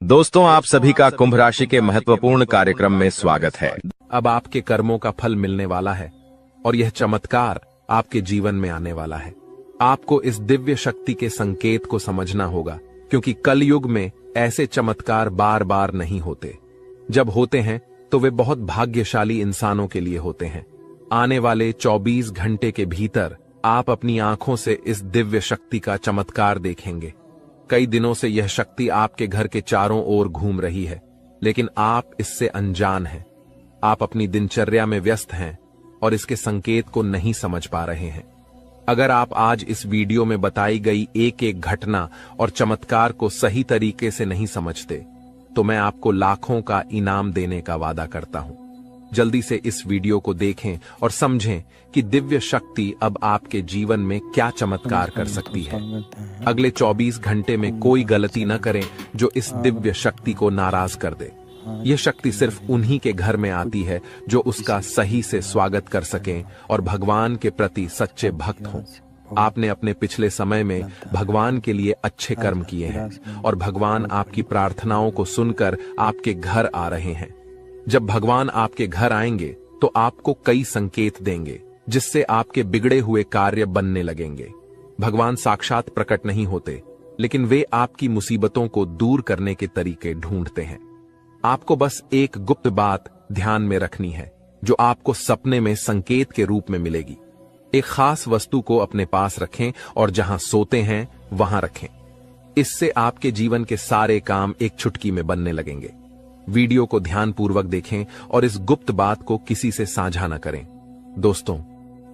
दोस्तों, आप सभी का कुंभ राशि के महत्वपूर्ण कार्यक्रम में स्वागत है। अब आपके कर्मों का फल मिलने वाला है और यह चमत्कार आपके जीवन में आने वाला है। आपको इस दिव्य शक्ति के संकेत को समझना होगा, क्योंकि कलयुग में ऐसे चमत्कार बार बार नहीं होते। जब होते हैं तो वे बहुत भाग्यशाली इंसानों के लिए होते हैं। आने वाले 24 घंटे के भीतर आप अपनी आंखों से इस दिव्य शक्ति का चमत्कार देखेंगे। कई दिनों से यह शक्ति आपके घर के चारों ओर घूम रही है, लेकिन आप इससे अनजान हैं। आप अपनी दिनचर्या में व्यस्त हैं और इसके संकेत को नहीं समझ पा रहे हैं। अगर आप आज इस वीडियो में बताई गई एक एक घटना और चमत्कार को सही तरीके से नहीं समझते, तो मैं आपको लाखों का इनाम देने का वादा करता हूं। जल्दी से इस वीडियो को देखें और समझें कि दिव्य शक्ति अब आपके जीवन में क्या चमत्कार कर सकती है। अगले 24 घंटे में कोई गलती न करें जो इस दिव्य शक्ति को नाराज कर दे। यह शक्ति सिर्फ उन्हीं के घर में आती है जो उसका सही से स्वागत कर सकें और भगवान के प्रति सच्चे भक्त हों। आपने अपने पिछले समय में भगवान के लिए अच्छे कर्म किए हैं और भगवान आपकी प्रार्थनाओं को सुनकर आपके घर आ रहे हैं। जब भगवान आपके घर आएंगे तो आपको कई संकेत देंगे, जिससे आपके बिगड़े हुए कार्य बनने लगेंगे। भगवान साक्षात प्रकट नहीं होते, लेकिन वे आपकी मुसीबतों को दूर करने के तरीके ढूंढते हैं। आपको बस एक गुप्त बात ध्यान में रखनी है, जो आपको सपने में संकेत के रूप में मिलेगी। एक खास वस्तु को अपने पास रखें और जहां सोते हैं वहां रखें। इससे आपके जीवन के सारे काम एक चुटकी में बनने लगेंगे। वीडियो को ध्यानपूर्वक देखें और इस गुप्त बात को किसी से साझा न करें। दोस्तों,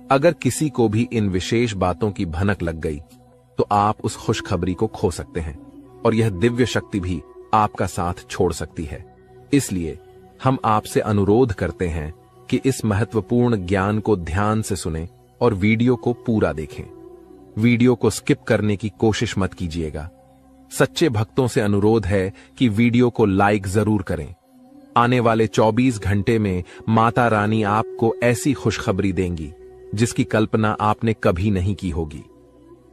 अगर किसी को भी इन विशेष बातों की भनक लग गई, तो आप उस खुशखबरी को खो सकते हैं और यह दिव्य शक्ति भी आपका साथ छोड़ सकती है। इसलिए हम आपसे अनुरोध करते हैं कि इस महत्वपूर्ण ज्ञान को ध्यान से सुनें और वीडियो को पूरा देखें। वीडियो को स्किप करने की कोशिश मत कीजिएगा। सच्चे भक्तों से अनुरोध है कि वीडियो को लाइक जरूर करें। आने वाले 24 घंटे में माता रानी आपको ऐसी खुशखबरी देंगी जिसकी कल्पना आपने कभी नहीं की होगी।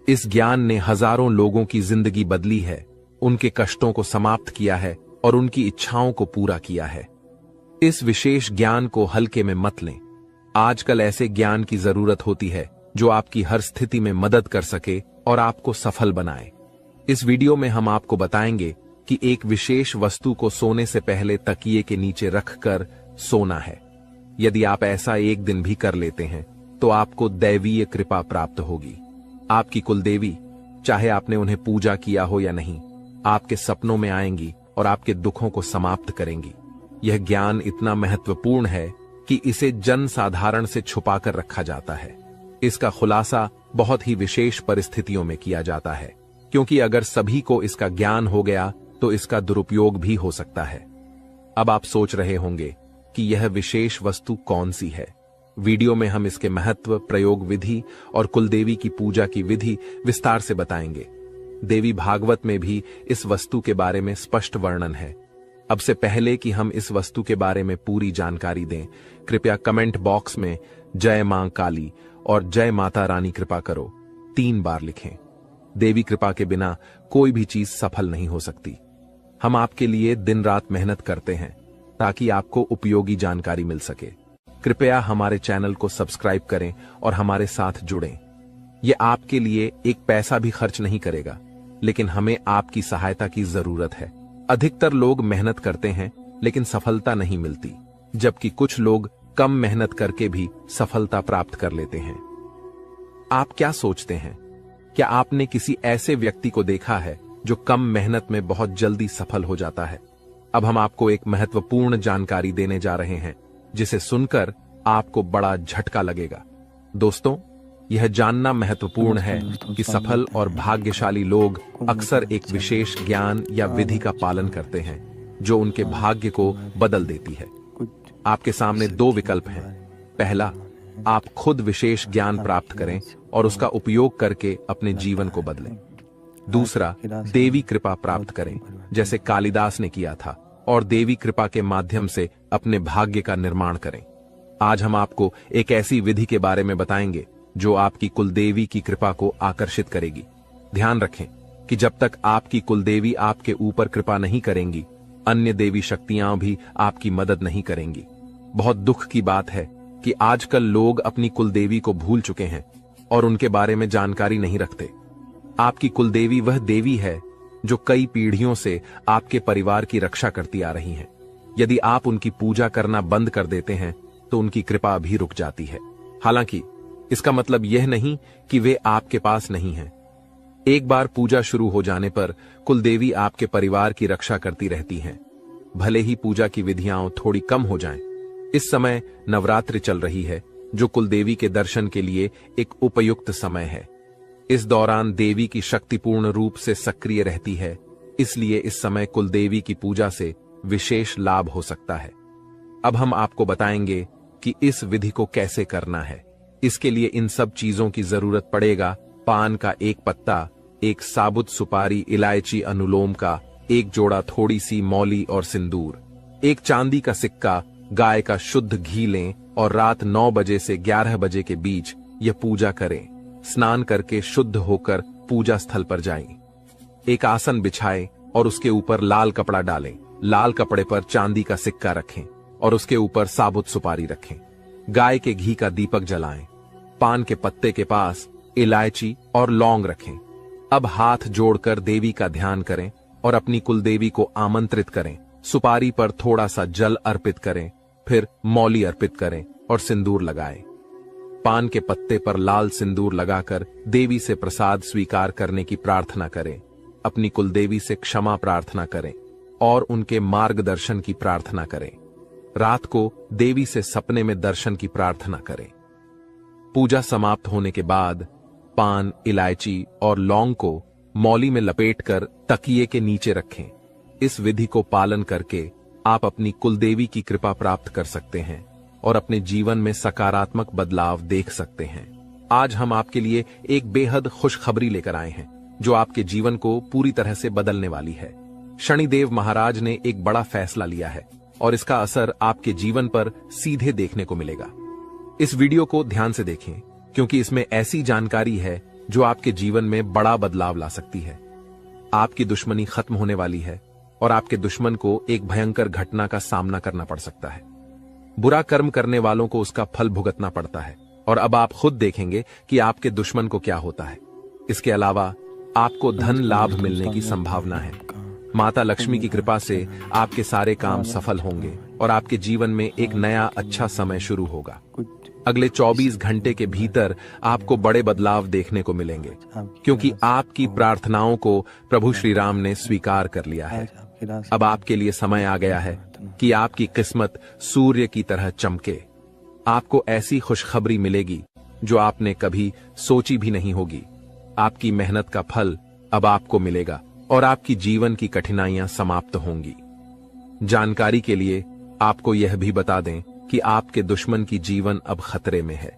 इस ज्ञान ने हजारों लोगों की जिंदगी बदली है, उनके कष्टों को समाप्त किया है और उनकी इच्छाओं को पूरा किया है। इस विशेष ज्ञान को हल्के में मत लें। आजकल ऐसे ज्ञान की जरूरत होती है जो आपकी हर स्थिति में मदद कर सके और आपको सफल बनाए। इस वीडियो में हम आपको बताएंगे कि एक विशेष वस्तु को सोने से पहले तकिए के नीचे रखकर सोना है। यदि आप ऐसा एक दिन भी कर लेते हैं तो आपको दैवीय कृपा प्राप्त होगी। आपकी कुलदेवी, चाहे आपने उन्हें पूजा किया हो या नहीं, आपके सपनों में आएंगी और आपके दुखों को समाप्त करेंगी। यह ज्ञान इतना महत्वपूर्ण है कि इसे जन साधारण से छुपाकर रखा जाता है। इसका खुलासा बहुत ही विशेष परिस्थितियों में किया जाता है, क्योंकि अगर सभी को इसका ज्ञान हो गया तो इसका दुरुपयोग भी हो सकता है। अब आप सोच रहे होंगे कि यह विशेष वस्तु कौन सी है। वीडियो में हम इसके महत्व, प्रयोग विधि और कुलदेवी की पूजा की विधि विस्तार से बताएंगे। देवी भागवत में भी इस वस्तु के बारे में स्पष्ट वर्णन है। अब से पहले कि हम इस वस्तु के बारे में पूरी जानकारी दें, कृपया कमेंट बॉक्स में जय मां काली और जय माता रानी कृपा करो 3 बार लिखें। देवी कृपा के बिना कोई भी चीज सफल नहीं हो सकती। हम आपके लिए दिन रात मेहनत करते हैं ताकि आपको उपयोगी जानकारी मिल सके। कृपया हमारे चैनल को सब्सक्राइब करें और हमारे साथ जुड़ें। यह आपके लिए एक पैसा भी खर्च नहीं करेगा, लेकिन हमें आपकी सहायता की जरूरत है। अधिकतर लोग मेहनत करते हैं लेकिन सफलता नहीं मिलती, जबकि कुछ लोग कम मेहनत करके भी सफलता प्राप्त कर लेते हैं। आप क्या सोचते हैं? क्या आपने किसी ऐसे व्यक्ति को देखा है जो कम मेहनत में बहुत जल्दी सफल हो जाता है? अब हम आपको एक महत्वपूर्ण जानकारी देने जा रहे हैं, जिसे सुनकर आपको बड़ा झटका लगेगा। दोस्तों, यह जानना महत्वपूर्ण है कि सफल और भाग्यशाली लोग अक्सर एक विशेष ज्ञान या विधि का पालन करते हैं जो उनके भाग्य को बदल देती है। आपके सामने 2 विकल्प हैं। पहला, आप खुद विशेष ज्ञान प्राप्त करें और उसका उपयोग करके अपने जीवन को बदलें। दूसरा, देवी कृपा प्राप्त करें, जैसे कालिदास ने किया था, और देवी कृपा के माध्यम से अपने भाग्य का निर्माण करें। आज हम आपको एक ऐसी विधि के बारे में बताएंगे जो आपकी कुलदेवी की कृपा को आकर्षित करेगी। ध्यान रखें, यह विधि कि जब तक आपकी कुलदेवी आपके ऊपर कृपा नहीं करेंगी, अन्य देवी शक्तियां भी आपकी मदद नहीं करेंगी। बहुत दुख की बात है कि आजकल लोग अपनी कुलदेवी को भूल चुके हैं और उनके बारे में जानकारी नहीं रखते। आपकी कुलदेवी वह देवी है जो कई पीढ़ियों से आपके परिवार की रक्षा करती आ रही हैं। यदि आप उनकी पूजा करना बंद कर देते हैं तो उनकी कृपा भी रुक जाती है। हालांकि इसका मतलब यह नहीं कि वे आपके पास नहीं हैं। एक बार पूजा शुरू हो जाने पर कुलदेवी आपके परिवार की रक्षा करती रहती हैं, भले ही पूजा की विधियां थोड़ी कम हो जाएं। इस समय नवरात्रि चल रही है, जो कुलदेवी के दर्शन के लिए एक उपयुक्त समय है। इस दौरान देवी की शक्ति पूर्ण रूप से सक्रिय रहती है, इसलिए इस समय कुलदेवी की पूजा से विशेष लाभ हो सकता है। अब हम आपको बताएंगे कि इस विधि को कैसे करना है। इसके लिए इन सब चीजों की जरूरत पड़ेगा: पान का एक पत्ता, एक साबुत सुपारी, इलायची, अनुलोम का एक जोड़ा, थोड़ी सी मौली और सिंदूर, एक चांदी का सिक्का, गाय का शुद्ध घी लें और रात 9 बजे से 11 बजे के बीच यह पूजा करें। स्नान करके शुद्ध होकर पूजा स्थल पर जाएं। एक आसन बिछाएं और उसके ऊपर लाल कपड़ा डालें। लाल कपड़े पर चांदी का सिक्का रखें और उसके ऊपर साबुत सुपारी रखें। गाय के घी का दीपक जलाएं। पान के पत्ते के पास इलायची और लौंग रखें। अब हाथ जोड़कर देवी का ध्यान करें और अपनी कुलदेवी को आमंत्रित करें। सुपारी पर थोड़ा सा जल अर्पित करें, फिर मौली अर्पित करें और सिंदूर लगाएं। पान के पत्ते पर लाल सिंदूर लगाकर देवी से प्रसाद स्वीकार करने की प्रार्थना करें। अपनी कुलदेवी से क्षमा प्रार्थना करें और उनके मार्गदर्शन की प्रार्थना करें। रात को देवी से सपने में दर्शन की प्रार्थना करें। पूजा समाप्त होने के बाद पान, इलायची और लौंग को मौली में लपेटकर तकिए के नीचे रखें। इस विधि को पालन करके आप अपनी कुलदेवी की कृपा प्राप्त कर सकते हैं और अपने जीवन में सकारात्मक बदलाव देख सकते हैं। आज हम आपके लिए एक बेहद खुशखबरी लेकर आए हैं, जो आपके जीवन को पूरी तरह से बदलने वाली है। शनिदेव महाराज ने एक बड़ा फैसला लिया है और इसका असर आपके जीवन पर सीधे देखने को मिलेगा। इस वीडियो को ध्यान से देखें, क्योंकि इसमें ऐसी जानकारी है जो आपके जीवन में बड़ा बदलाव ला सकती है। आपकी दुश्मनी खत्म होने वाली है और आपके दुश्मन को एक भयंकर घटना का सामना करना पड़ सकता है। बुरा कर्म करने वालों को उसका फल भुगतना पड़ता है और अब आप खुद देखेंगे कि आपके दुश्मन को क्या होता है। इसके अलावा आपको धन लाभ मिलने की संभावना है। माता लक्ष्मी की कृपा से आपके सारे काम सफल होंगे और आपके जीवन में एक नया अच्छा समय शुरू होगा। अगले 24 घंटे के भीतर आपको बड़े बदलाव देखने को मिलेंगे, क्योंकि आपकी प्रार्थनाओं को प्रभु श्री राम ने स्वीकार कर लिया है। अब आपके लिए समय आ गया है कि आपकी किस्मत सूर्य की तरह चमके। आपको ऐसी खुशखबरी मिलेगी जो आपने कभी सोची भी नहीं होगी। आपकी मेहनत का फल अब आपको मिलेगा और आपकी जीवन की कठिनाइयां समाप्त होंगी। जानकारी के लिए आपको यह भी बता दें कि आपके दुश्मन की जीवन अब खतरे में है।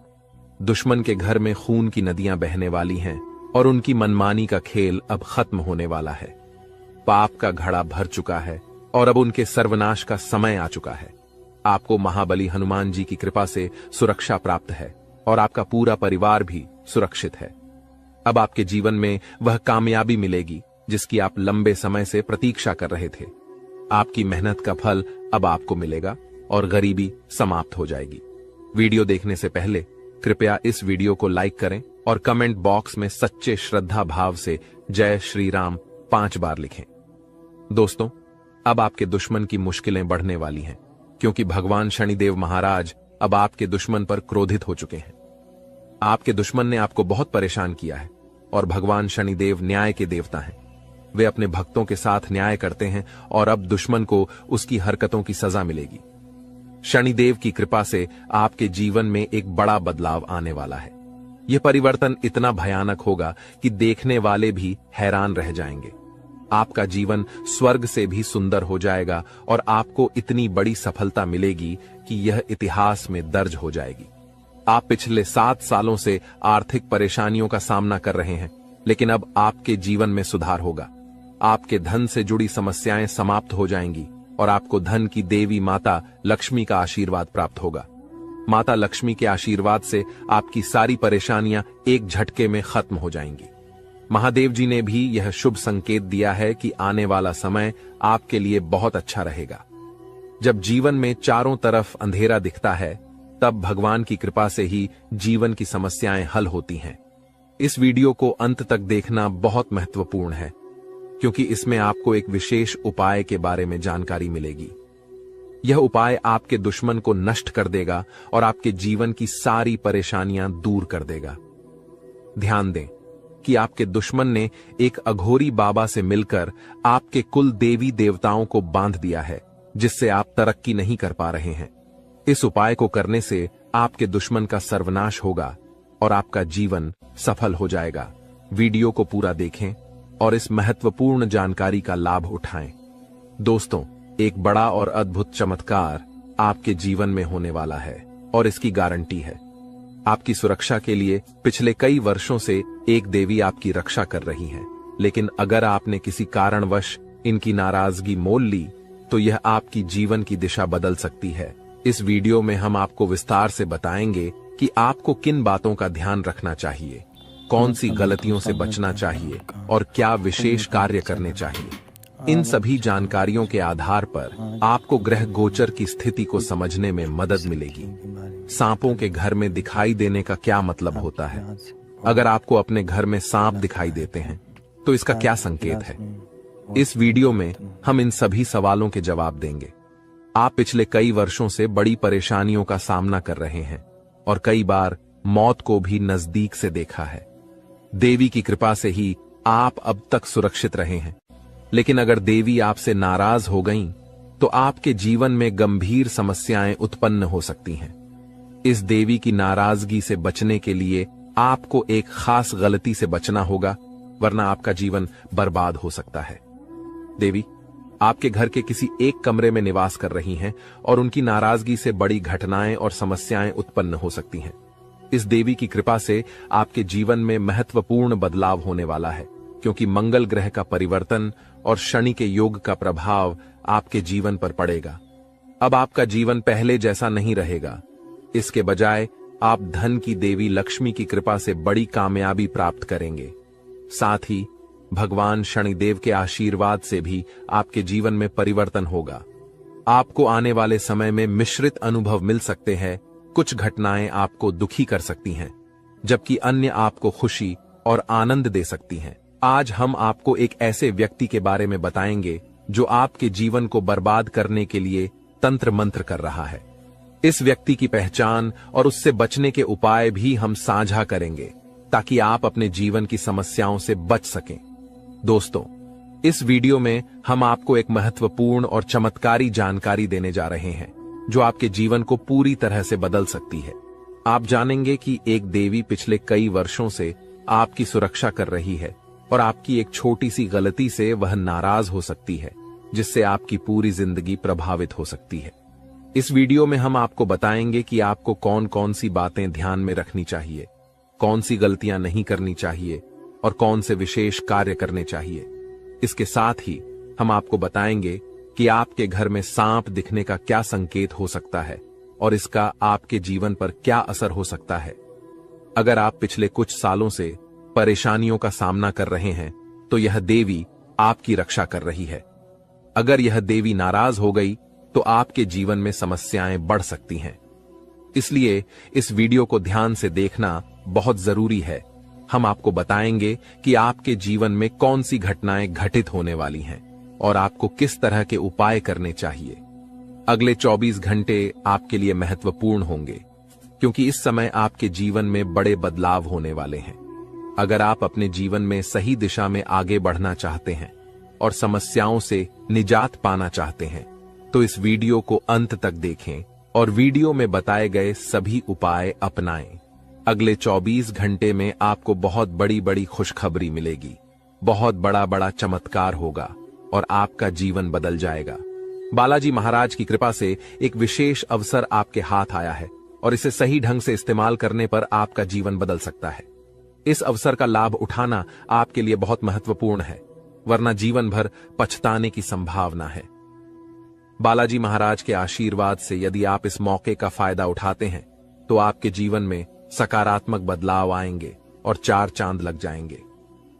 दुश्मन के घर में खून की नदियां बहने वाली हैं और उनकी मनमानी का खेल अब खत्म होने वाला है। पाप का घड़ा भर चुका है और अब उनके सर्वनाश का समय आ चुका है। आपको महाबली हनुमान जी की कृपा से सुरक्षा प्राप्त है और आपका पूरा परिवार भी सुरक्षित है। अब आपके जीवन में वह कामयाबी मिलेगी जिसकी आप लंबे समय से प्रतीक्षा कर रहे थे। आपकी मेहनत का फल अब आपको मिलेगा और गरीबी समाप्त हो जाएगी। वीडियो देखने से पहले कृपया इस वीडियो को लाइक करें और कमेंट बॉक्स में सच्चे श्रद्धा भाव से जय श्री राम 5 बार लिखें। दोस्तों, अब आपके दुश्मन की मुश्किलें बढ़ने वाली हैं, क्योंकि भगवान शनिदेव महाराज अब आपके दुश्मन पर क्रोधित हो चुके हैं। आपके दुश्मन ने आपको बहुत परेशान किया है और भगवान शनिदेव न्याय के देवता हैं। वे अपने भक्तों के साथ न्याय करते हैं और अब दुश्मन को उसकी हरकतों की सजा मिलेगी। शनिदेव की कृपा से आपके जीवन में एक बड़ा बदलाव आने वाला है। यह परिवर्तन इतना भयानक होगा कि देखने वाले भी हैरान रह जाएंगे। आपका जीवन स्वर्ग से भी सुंदर हो जाएगा और आपको इतनी बड़ी सफलता मिलेगी कि यह इतिहास में दर्ज हो जाएगी। आप पिछले 7 सालों से आर्थिक परेशानियों का सामना कर रहे हैं, लेकिन अब आपके जीवन में सुधार होगा। आपके धन से जुड़ी समस्याएं समाप्त हो जाएंगी और आपको धन की देवी माता लक्ष्मी का आशीर्वाद प्राप्त होगा। माता लक्ष्मी के आशीर्वाद से आपकी सारी परेशानियां एक झटके में खत्म हो जाएंगी। महादेव जी ने भी यह शुभ संकेत दिया है कि आने वाला समय आपके लिए बहुत अच्छा रहेगा। जब जीवन में चारों तरफ अंधेरा दिखता है, तब भगवान की कृपा से ही जीवन की समस्याएं हल होती हैं। इस वीडियो को अंत तक देखना बहुत महत्वपूर्ण है, क्योंकि इसमें आपको एक विशेष उपाय के बारे में जानकारी मिलेगी। यह उपाय आपके दुश्मन को नष्ट कर देगा और आपके जीवन की सारी परेशानियां दूर कर देगा। ध्यान दें कि आपके दुश्मन ने एक अघोरी बाबा से मिलकर आपके कुल देवी देवताओं को बांध दिया है, जिससे आप तरक्की नहीं कर पा रहे हैं। इस उपाय को करने से आपके दुश्मन का सर्वनाश होगा और आपका जीवन सफल हो जाएगा। वीडियो को पूरा देखें और इस महत्वपूर्ण जानकारी का लाभ उठाएं। दोस्तों, एक बड़ा और अद्भुत चमत्कार आपके जीवन में होने वाला है और इसकी गारंटी है। आपकी सुरक्षा के लिए पिछले कई वर्षों से एक देवी आपकी रक्षा कर रही है, लेकिन अगर आपने किसी कारणवश इनकी नाराजगी मोल ली तो यह आपकी जीवन की दिशा बदल सकती है। इस वीडियो में हम आपको विस्तार से बताएंगे कि आपको किन बातों का ध्यान रखना चाहिए, कौन सी गलतियों से बचना चाहिए और क्या विशेष कार्य करने चाहिए। इन सभी जानकारियों के आधार पर आपको ग्रह गोचर की स्थिति को समझने में मदद मिलेगी। सांपों के घर में दिखाई देने का क्या मतलब होता है? अगर आपको अपने घर में सांप दिखाई देते हैं तो इसका क्या संकेत है? इस वीडियो में हम इन सभी सवालों के जवाब देंगे। आप पिछले कई वर्षों से बड़ी परेशानियों का सामना कर रहे हैं और कई बार मौत को भी नजदीक से देखा है। देवी की कृपा से ही आप अब तक सुरक्षित रहे हैं, लेकिन अगर देवी आपसे नाराज हो गईं, तो आपके जीवन में गंभीर समस्याएं उत्पन्न हो सकती हैं। इस देवी की नाराजगी से बचने के लिए आपको एक खास गलती से बचना होगा, वरना आपका जीवन बर्बाद हो सकता है। देवी आपके घर के किसी एक कमरे में निवास कर रही हैं और उनकी नाराजगी से बड़ी घटनाएं और समस्याएं उत्पन्न हो सकती हैं। इस देवी की कृपा से आपके जीवन में महत्वपूर्ण बदलाव होने वाला है, क्योंकि मंगल ग्रह का परिवर्तन और शनि के योग का प्रभाव आपके जीवन पर पड़ेगा। अब आपका जीवन पहले जैसा नहीं रहेगा। इसके बजाय आप धन की देवी लक्ष्मी की कृपा से बड़ी कामयाबी प्राप्त करेंगे। साथ ही भगवान शनिदेव के आशीर्वाद से भी आपके जीवन में परिवर्तन होगा। आपको आने वाले समय में मिश्रित अनुभव मिल सकते हैं। कुछ घटनाएं आपको दुखी कर सकती हैं, जबकि अन्य आपको खुशी और आनंद दे सकती हैं। आज हम आपको एक ऐसे व्यक्ति के बारे में बताएंगे जो आपके जीवन को बर्बाद करने के लिए तंत्र मंत्र कर रहा है। इस व्यक्ति की पहचान और उससे बचने के उपाय भी हम साझा करेंगे, ताकि आप अपने जीवन की समस्याओं से बच सकें। दोस्तों, इस वीडियो में हम आपको एक महत्वपूर्ण और चमत्कारी जानकारी देने जा रहे हैं, जो आपके जीवन को पूरी तरह से बदल सकती है। आप जानेंगे कि एक देवी पिछले कई वर्षों से आपकी सुरक्षा कर रही है और आपकी एक छोटी सी गलती से वह नाराज हो सकती है, जिससे आपकी पूरी जिंदगी प्रभावित हो सकती है। इस वीडियो में हम आपको बताएंगे कि आपको कौन कौन सी बातें ध्यान में रखनी चाहिए, कौन सी गलतियां नहीं करनी चाहिए और कौन से विशेष कार्य करने चाहिए। इसके साथ ही हम आपको बताएंगे कि आपके घर में सांप दिखने का क्या संकेत हो सकता है और इसका आपके जीवन पर क्या असर हो सकता है। अगर आप पिछले कुछ सालों से परेशानियों का सामना कर रहे हैं, तो यह देवी आपकी रक्षा कर रही है। अगर यह देवी नाराज हो गई तो आपके जीवन में समस्याएं बढ़ सकती हैं। इसलिए इस वीडियो को ध्यान से देखना बहुत जरूरी है। हम आपको बताएंगे कि आपके जीवन में कौन सी घटनाएं घटित होने वाली हैं और आपको किस तरह के उपाय करने चाहिए। अगले 24 घंटे आपके लिए महत्वपूर्ण होंगे, क्योंकि इस समय आपके जीवन में बड़े बदलाव होने वाले हैं। अगर आप अपने जीवन में सही दिशा में आगे बढ़ना चाहते हैं और समस्याओं से निजात पाना चाहते हैं, तो इस वीडियो को अंत तक देखें और वीडियो में बताए गए सभी उपाय अपनाएं। अगले 24 घंटे में आपको बहुत बड़ी बड़ी खुशखबरी मिलेगी, बहुत बड़ा बड़ा चमत्कार होगा और आपका जीवन बदल जाएगा। बालाजी महाराज की कृपा से एक विशेष अवसर आपके हाथ आया है और इसे सही ढंग से इस्तेमाल करने पर आपका जीवन बदल सकता है। इस अवसर का लाभ उठाना आपके लिए बहुत महत्वपूर्ण है, वरना जीवन भर पछताने की संभावना है। बालाजी महाराज के आशीर्वाद से यदि आप इस मौके का फायदा उठाते हैं, तो आपके जीवन में सकारात्मक बदलाव आएंगे और 4 चांद लग जाएंगे।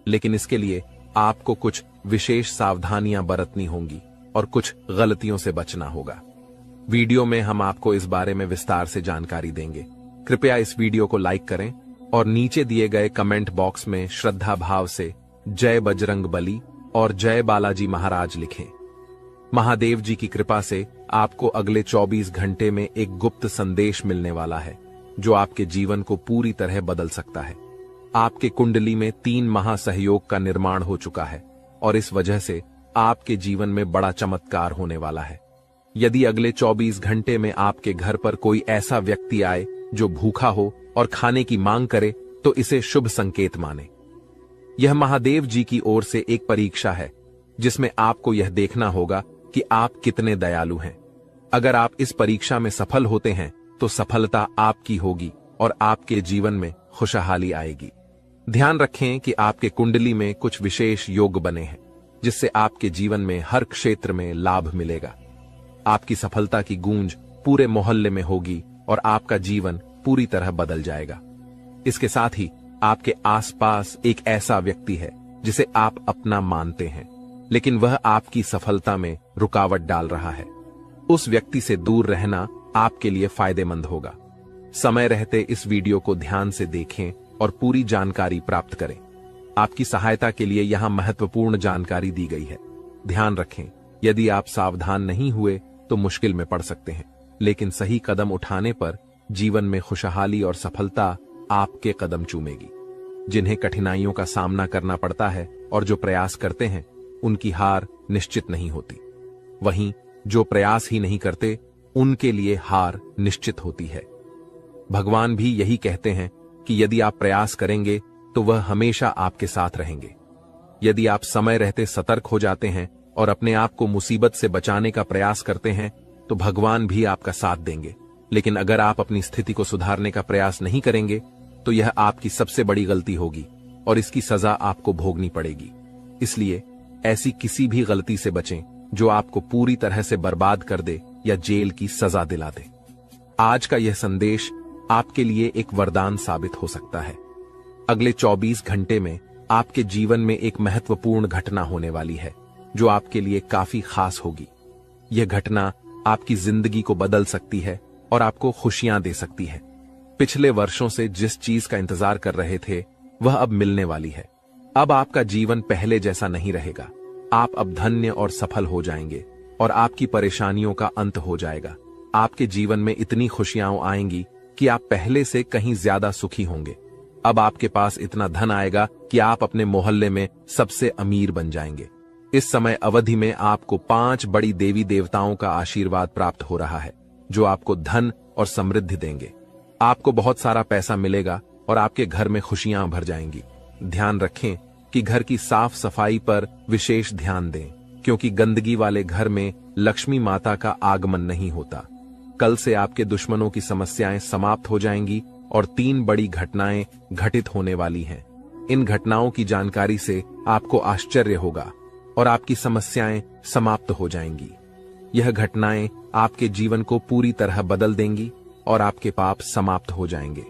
लेकिन इसके लिए आपको कुछ विशेष सावधानियां बरतनी होंगी और कुछ गलतियों से बचना होगा। वीडियो में हम आपको इस बारे में विस्तार से जानकारी देंगे। कृपया इस वीडियो को लाइक करें और नीचे दिए गए कमेंट बॉक्स में श्रद्धा भाव से जय बजरंग बली और जय बालाजी महाराज लिखें। महादेव जी की कृपा से आपको अगले 24 घंटे में एक गुप्त संदेश मिलने वाला है जो आपके जीवन को पूरी तरह बदल सकता है। आपके कुंडली में 3 महासहयोग का निर्माण हो चुका है और इस वजह से आपके जीवन में बड़ा चमत्कार होने वाला है। यदि अगले 24 घंटे में आपके घर पर कोई ऐसा व्यक्ति आए जो भूखा हो और खाने की मांग करे तो इसे शुभ संकेत माने। यह महादेव जी की ओर से एक परीक्षा है जिसमें आपको यह देखना होगा कि आप कितने दयालु हैं। अगर आप इस परीक्षा में सफल होते हैं तो सफलता आपकी होगी और आपके जीवन में खुशहाली आएगी। ध्यान रखें कि आपके कुंडली में कुछ विशेष योग बने हैं जिससे आपके जीवन में हर क्षेत्र में लाभ मिलेगा। आपकी सफलता की गूंज पूरे मोहल्ले में होगी और आपका जीवन पूरी तरह बदल जाएगा। इसके साथ ही आपके आसपास एक ऐसा व्यक्ति है जिसे आप अपना मानते हैं, लेकिन वह आपकी सफलता में रुकावट डाल रहा है। उस व्यक्ति से दूर रहना आपके लिए फायदेमंद होगा। समय रहते इस वीडियो को ध्यान से देखें और पूरी जानकारी प्राप्त करें। आपकी सहायता के लिए यहां महत्वपूर्ण जानकारी दी गई है। ध्यान रखें, यदि आप सावधान नहीं हुए तो मुश्किल में पड़ सकते हैं, लेकिन सही कदम उठाने पर जीवन में खुशहाली और सफलता आपके कदम चूमेगी। जिन्हें कठिनाइयों का सामना करना पड़ता है और जो प्रयास करते हैं उनकी हार निश्चित नहीं होती। वहीं जो प्रयास ही नहीं करते उनके लिए हार निश्चित होती है। भगवान भी यही कहते हैं कि यदि आप प्रयास करेंगे तो वह हमेशा आपके साथ रहेंगे। यदि आप समय रहते सतर्क हो जाते हैं और अपने आप को मुसीबत से बचाने का प्रयास करते हैं तो भगवान भी आपका साथ देंगे। लेकिन अगर आप अपनी स्थिति को सुधारने का प्रयास नहीं करेंगे तो यह आपकी सबसे बड़ी गलती होगी और इसकी सजा आपको भोगनी पड़ेगी। इसलिए ऐसी किसी भी गलती से बचें जो आपको पूरी तरह से बर्बाद कर दे या जेल की सजा दिला दे। आज का यह संदेश आपके लिए एक वरदान साबित हो सकता है। अगले 24 घंटे में आपके जीवन में एक महत्वपूर्ण घटना होने वाली है जो आपके लिए काफी खास होगी। यह घटना आपकी जिंदगी को बदल सकती है और आपको खुशियां दे सकती है। पिछले वर्षों से जिस चीज का इंतजार कर रहे थे वह अब मिलने वाली है। अब आपका जीवन पहले जैसा नहीं रहेगा। आप अब धन्य और सफल हो जाएंगे और आपकी परेशानियों का अंत हो जाएगा। आपके जीवन में इतनी खुशियां आएंगी कि आप पहले से कहीं ज्यादा सुखी होंगे। अब आपके पास इतना धन आएगा कि आप अपने मोहल्ले में सबसे अमीर बन जाएंगे। इस समय अवधि में आपको 5 बड़ी देवी देवताओं का आशीर्वाद प्राप्त हो रहा है जो आपको धन और समृद्धि देंगे। आपको बहुत सारा पैसा मिलेगा और आपके घर में खुशियां भर जाएंगी। ध्यान रखें कि घर की साफ सफाई पर विशेष ध्यान दें, क्योंकि गंदगी वाले घर में लक्ष्मी माता का आगमन नहीं होता। कल से आपके दुश्मनों की समस्याएं समाप्त हो जाएंगी और 3 बड़ी घटनाएं घटित होने वाली हैं। इन घटनाओं की जानकारी से आपको आश्चर्य होगा और आपकी समस्याएं समाप्त हो जाएंगी। यह घटनाएं आपके जीवन को पूरी तरह बदल देंगी और आपके पाप समाप्त हो जाएंगे।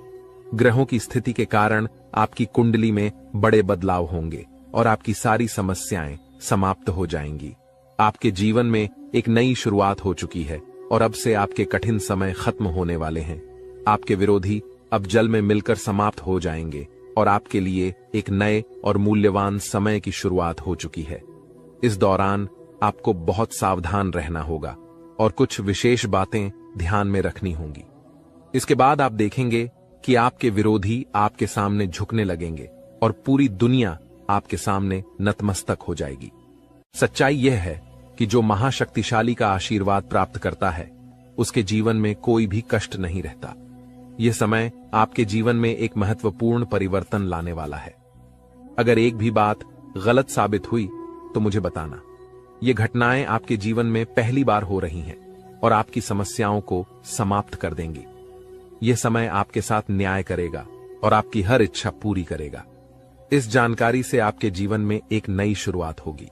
ग्रहों की स्थिति के कारण आपकी कुंडली में बड़े बदलाव होंगे और आपकी सारी समस्याएं समाप्त हो जाएंगी। आपके जीवन में एक नई शुरुआत हो चुकी है और अब से आपके कठिन समय खत्म होने वाले हैं। आपके विरोधी अब जल में मिलकर समाप्त हो जाएंगे और आपके लिए एक नए और मूल्यवान समय की शुरुआत हो चुकी है। इस दौरान आपको बहुत सावधान रहना होगा और कुछ विशेष बातें ध्यान में रखनी होंगी। इसके बाद आप देखेंगे कि आपके विरोधी आपके सामने झुकने लगेंगे और पूरी दुनिया आपके सामने नतमस्तक हो जाएगी। सच्चाई यह है कि जो महाशक्तिशाली का आशीर्वाद प्राप्त करता है उसके जीवन में कोई भी कष्ट नहीं रहता। यह समय आपके जीवन में एक महत्वपूर्ण परिवर्तन लाने वाला है। अगर एक भी बात गलत साबित हुई तो मुझे बताना। ये घटनाएं आपके जीवन में पहली बार हो रही हैं और आपकी समस्याओं को समाप्त कर देंगी। यह समय आपके साथ न्याय करेगा और आपकी हर इच्छा पूरी करेगा। इस जानकारी से आपके जीवन में एक नई शुरुआत होगी।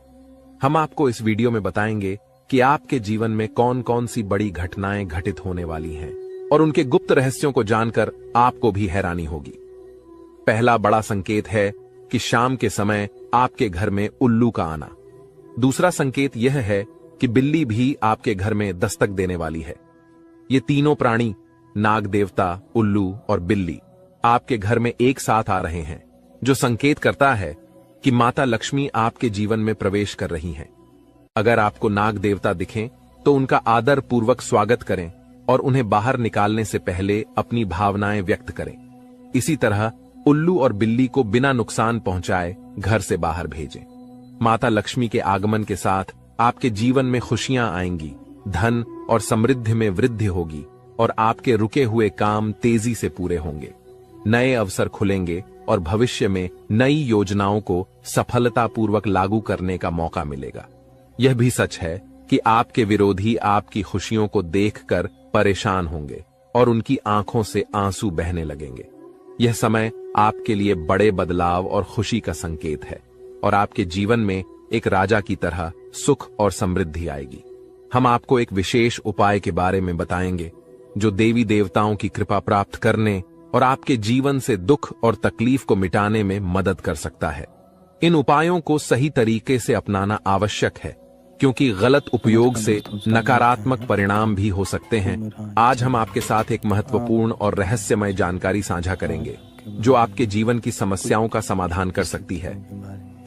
हम आपको इस वीडियो में बताएंगे कि आपके जीवन में कौन कौन सी बड़ी घटनाएं घटित होने वाली हैं और उनके गुप्त रहस्यों को जानकर आपको भी हैरानी होगी। पहला बड़ा संकेत है कि शाम के समय आपके घर में उल्लू का आना। दूसरा संकेत यह है कि बिल्ली भी आपके घर में दस्तक देने वाली है। ये तीनों प्राणी, नाग देवता, उल्लू और बिल्ली, आपके घर में एक साथ आ रहे हैं, जो संकेत करता है कि माता लक्ष्मी आपके जीवन में प्रवेश कर रही हैं। अगर आपको नाग देवता दिखें तो उनका आदर पूर्वक स्वागत करें और उन्हें बाहर निकालने से पहले अपनी भावनाएं व्यक्त करें। इसी तरह उल्लू और बिल्ली को बिना नुकसान पहुंचाए घर से बाहर भेजें। माता लक्ष्मी के आगमन के साथ आपके जीवन में खुशियां आएंगी, धन और समृद्धि में वृद्धि होगी और आपके रुके हुए काम तेजी से पूरे होंगे। नए अवसर खुलेंगे और भविष्य में नई योजनाओं को सफलतापूर्वक लागू करने का मौका मिलेगा। यह भी सच है कि आपके विरोधी आपकी खुशियों को देखकर परेशान होंगे और उनकी आंखों से आंसू बहने लगेंगे। यह समय आपके लिए बड़े बदलाव और खुशी का संकेत है और आपके जीवन में एक राजा की तरह सुख और समृद्धि आएगी। हम आपको एक विशेष उपाय के बारे में बताएंगे जो देवी देवताओं की कृपा प्राप्त करने और आपके जीवन से दुख और तकलीफ को मिटाने में मदद कर सकता है। इन उपायों को सही तरीके से अपनाना आवश्यक है, क्योंकि गलत उपयोग से नकारात्मक परिणाम भी हो सकते हैं। आज हम आपके साथ एक महत्वपूर्ण और रहस्यमय जानकारी साझा करेंगे जो आपके जीवन की समस्याओं का समाधान कर सकती है।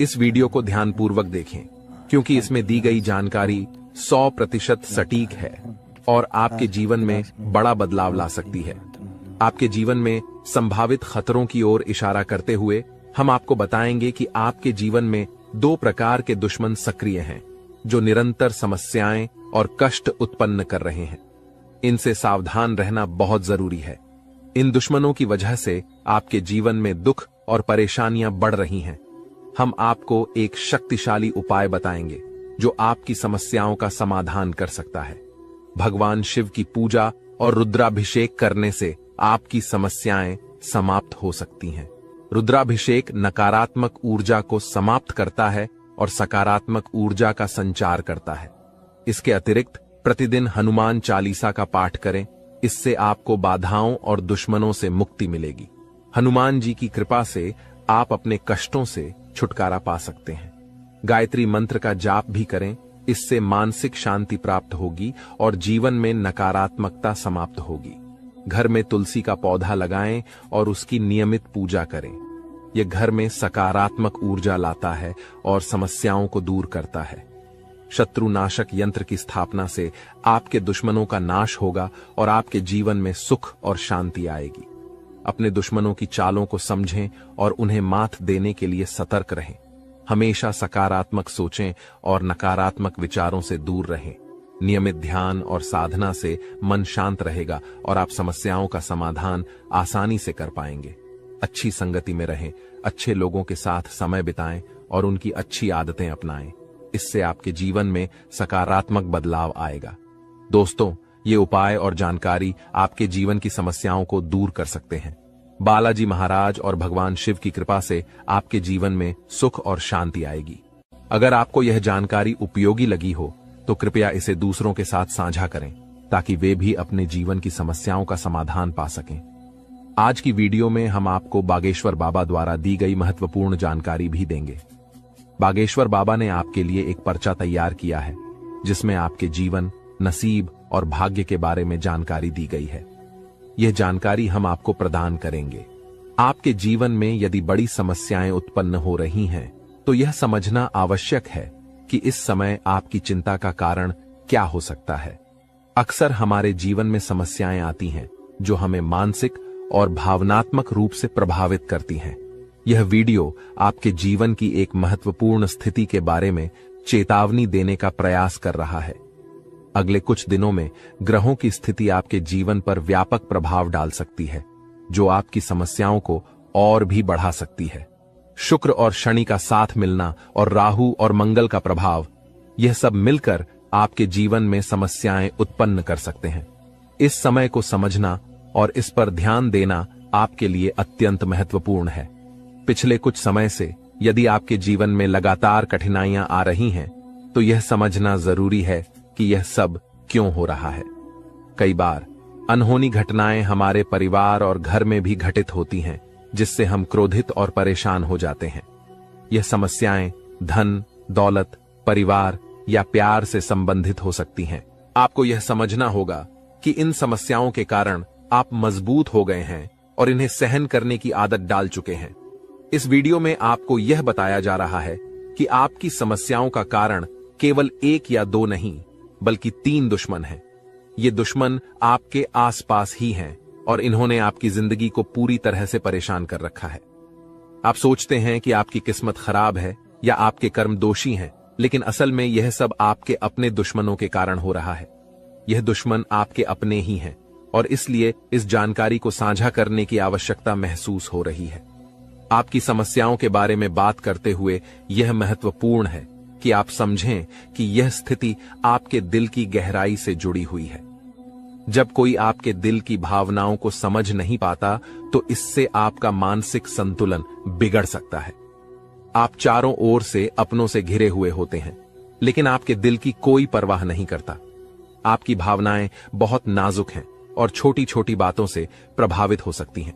इस वीडियो को ध्यानपूर्वक देखें, क्योंकि इसमें दी गई जानकारी 100% सटीक है और आपके जीवन में बड़ा बदलाव ला सकती है। आपके जीवन में संभावित खतरों की ओर इशारा करते हुए हम आपको बताएंगे कि आपके जीवन में 2 प्रकार के दुश्मन सक्रिय हैं जो निरंतर समस्याएं और कष्ट उत्पन्न कर रहे हैं। इनसे सावधान रहना बहुत जरूरी है। इन दुश्मनों की वजह से आपके जीवन में दुख और परेशानियां बढ़ रही हैं। हम आपको एक शक्तिशाली उपाय बताएंगे जो आपकी समस्याओं का समाधान कर सकता है। भगवान शिव की पूजा और रुद्राभिषेक करने से आपकी समस्याएं समाप्त हो सकती हैं। रुद्राभिषेक नकारात्मक ऊर्जा को समाप्त करता है और सकारात्मक ऊर्जा का संचार करता है। इसके अतिरिक्त प्रतिदिन हनुमान चालीसा का पाठ करें। इससे आपको बाधाओं और दुश्मनों से मुक्ति मिलेगी। हनुमान जी की कृपा से आप अपने कष्टों से छुटकारा पा सकते हैं। गायत्री मंत्र का जाप भी करें। इससे मानसिक शांति प्राप्त होगी और जीवन में नकारात्मकता समाप्त होगी। घर में तुलसी का पौधा लगाएं और उसकी नियमित पूजा करें। यह घर में सकारात्मक ऊर्जा लाता है और समस्याओं को दूर करता है। शत्रुनाशक यंत्र की स्थापना से आपके दुश्मनों का नाश होगा और आपके जीवन में सुख और शांति आएगी। अपने दुश्मनों की चालों को समझें और उन्हें मात देने के लिए सतर्क रहें। हमेशा सकारात्मक सोचें और नकारात्मक विचारों से दूर रहें। नियमित ध्यान और साधना से मन शांत रहेगा और आप समस्याओं का समाधान आसानी से कर पाएंगे। अच्छी संगति में रहें, अच्छे लोगों के साथ समय बिताएं और उनकी अच्छी आदतें अपनाएं। इससे आपके जीवन में सकारात्मक बदलाव आएगा। दोस्तों, ये उपाय और जानकारी आपके जीवन की समस्याओं को दूर कर सकते हैं। बालाजी महाराज और भगवान शिव की कृपा से आपके जीवन में सुख और शांति आएगी। अगर आपको यह जानकारी उपयोगी लगी हो तो कृपया इसे दूसरों के साथ साझा करें ताकि वे भी अपने जीवन की समस्याओं का समाधान पा सकें। आज की वीडियो में हम आपको बागेश्वर बाबा द्वारा दी गई महत्वपूर्ण जानकारी भी देंगे। बागेश्वर बाबा ने आपके लिए एक पर्चा तैयार किया है जिसमें आपके जीवन, नसीब और भाग्य के बारे में जानकारी दी गई है। यह जानकारी हम आपको प्रदान करेंगे। आपके जीवन में यदि बड़ी समस्याएं उत्पन्न हो रही हैं, तो यह समझना आवश्यक है कि इस समय आपकी चिंता का कारण क्या हो सकता है। अक्सर हमारे जीवन में समस्याएं आती हैं जो हमें मानसिक और भावनात्मक रूप से प्रभावित करती हैं। यह वीडियो आपके जीवन की एक महत्वपूर्ण स्थिति के बारे में चेतावनी देने का प्रयास कर रहा है। अगले कुछ दिनों में ग्रहों की स्थिति आपके जीवन पर व्यापक प्रभाव डाल सकती है, जो आपकी समस्याओं को और भी बढ़ा सकती है। शुक्र और शनि का साथ मिलना और राहु और मंगल का प्रभाव, यह सब मिलकर आपके जीवन में समस्याएं उत्पन्न कर सकते हैं। इस समय को समझना और इस पर ध्यान देना आपके लिए अत्यंत महत्वपूर्ण है। पिछले कुछ समय से यदि आपके जीवन में लगातार कठिनाइयां आ रही हैं, तो यह समझना जरूरी है कि यह सब क्यों हो रहा है। कई बार अनहोनी घटनाएं हमारे परिवार और घर में भी घटित होती हैं, जिससे हम क्रोधित और परेशान हो जाते हैं। यह समस्याएं धन, दौलत, परिवार या प्यार से संबंधित हो सकती हैं। आपको यह समझना होगा कि इन समस्याओं के कारण आप मजबूत हो गए हैं और इन्हें सहन करने की आदत डाल चुके हैं। इस वीडियो में आपको यह बताया जा रहा है कि आपकी समस्याओं का कारण केवल 1 या 2 नहीं, बल्कि 3 दुश्मन हैं। ये दुश्मन आपके आसपास ही हैं और इन्होंने आपकी जिंदगी को पूरी तरह से परेशान कर रखा है। आप सोचते हैं कि आपकी किस्मत खराब है या आपके कर्म दोषी हैं, लेकिन असल में यह सब आपके अपने दुश्मनों के कारण हो रहा है। यह दुश्मन आपके अपने ही हैं और इसलिए इस जानकारी को साझा करने की आवश्यकता महसूस हो रही है। आपकी समस्याओं के बारे में बात करते हुए यह महत्वपूर्ण है कि आप समझें कि यह स्थिति आपके दिल की गहराई से जुड़ी हुई है। जब कोई आपके दिल की भावनाओं को समझ नहीं पाता तो इससे आपका मानसिक संतुलन बिगड़ सकता है। आप चारों ओर से अपनों से घिरे हुए होते हैं, लेकिन आपके दिल की कोई परवाह नहीं करता। आपकी भावनाएं बहुत नाजुक हैं और छोटी छोटी बातों से प्रभावित हो सकती हैं।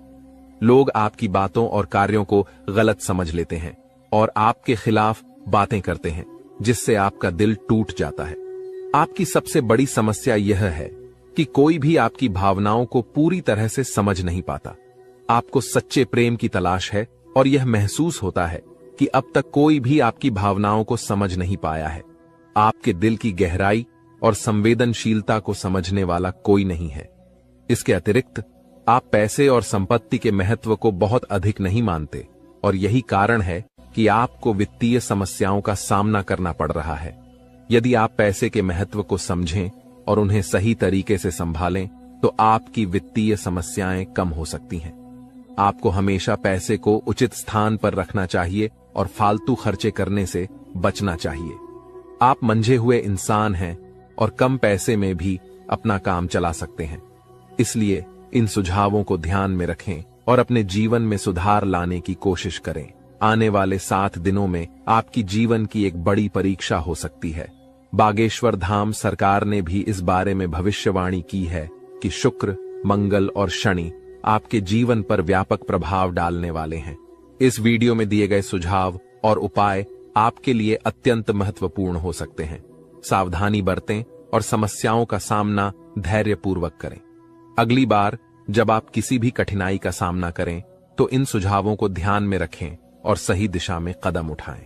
लोग आपकी बातों और कार्यों को गलत समझ लेते हैं और आपके खिलाफ बातें करते हैं, जिससे आपका दिल टूट जाता है। आपकी सबसे बड़ी समस्या यह है कि कोई भी आपकी भावनाओं को पूरी तरह से समझ नहीं पाता। आपको सच्चे प्रेम की तलाश है और यह महसूस होता है कि अब तक कोई भी आपकी भावनाओं को समझ नहीं पाया है। आपके दिल की गहराई और संवेदनशीलता को समझने वाला कोई नहीं है। इसके अतिरिक्त आप पैसे और संपत्ति के महत्व को बहुत अधिक नहीं मानते और यही कारण है कि आपको वित्तीय समस्याओं का सामना करना पड़ रहा है। यदि आप पैसे के महत्व को समझें और उन्हें सही तरीके से संभालें तो आपकी वित्तीय समस्याएं कम हो सकती हैं। आपको हमेशा पैसे को उचित स्थान पर रखना चाहिए और फालतू खर्चे करने से बचना चाहिए। आप मंझे हुए इंसान हैं और कम पैसे में भी अपना काम चला सकते हैं। इसलिए इन सुझावों को ध्यान में रखें और अपने जीवन में सुधार लाने की कोशिश करें। आने वाले 7 दिनों में आपकी जीवन की एक बड़ी परीक्षा हो सकती है। बागेश्वर धाम सरकार ने भी इस बारे में भविष्यवाणी की है कि शुक्र, मंगल और शनि आपके जीवन पर व्यापक प्रभाव डालने वाले हैं। इस वीडियो में दिए गए सुझाव और उपाय आपके लिए अत्यंत महत्वपूर्ण हो सकते हैं। सावधानी बरतें और समस्याओं का सामना धैर्यपूर्वक करें। अगली बार जब आप किसी भी कठिनाई का सामना करें तो इन सुझावों को ध्यान में रखें और सही दिशा में कदम उठाएं।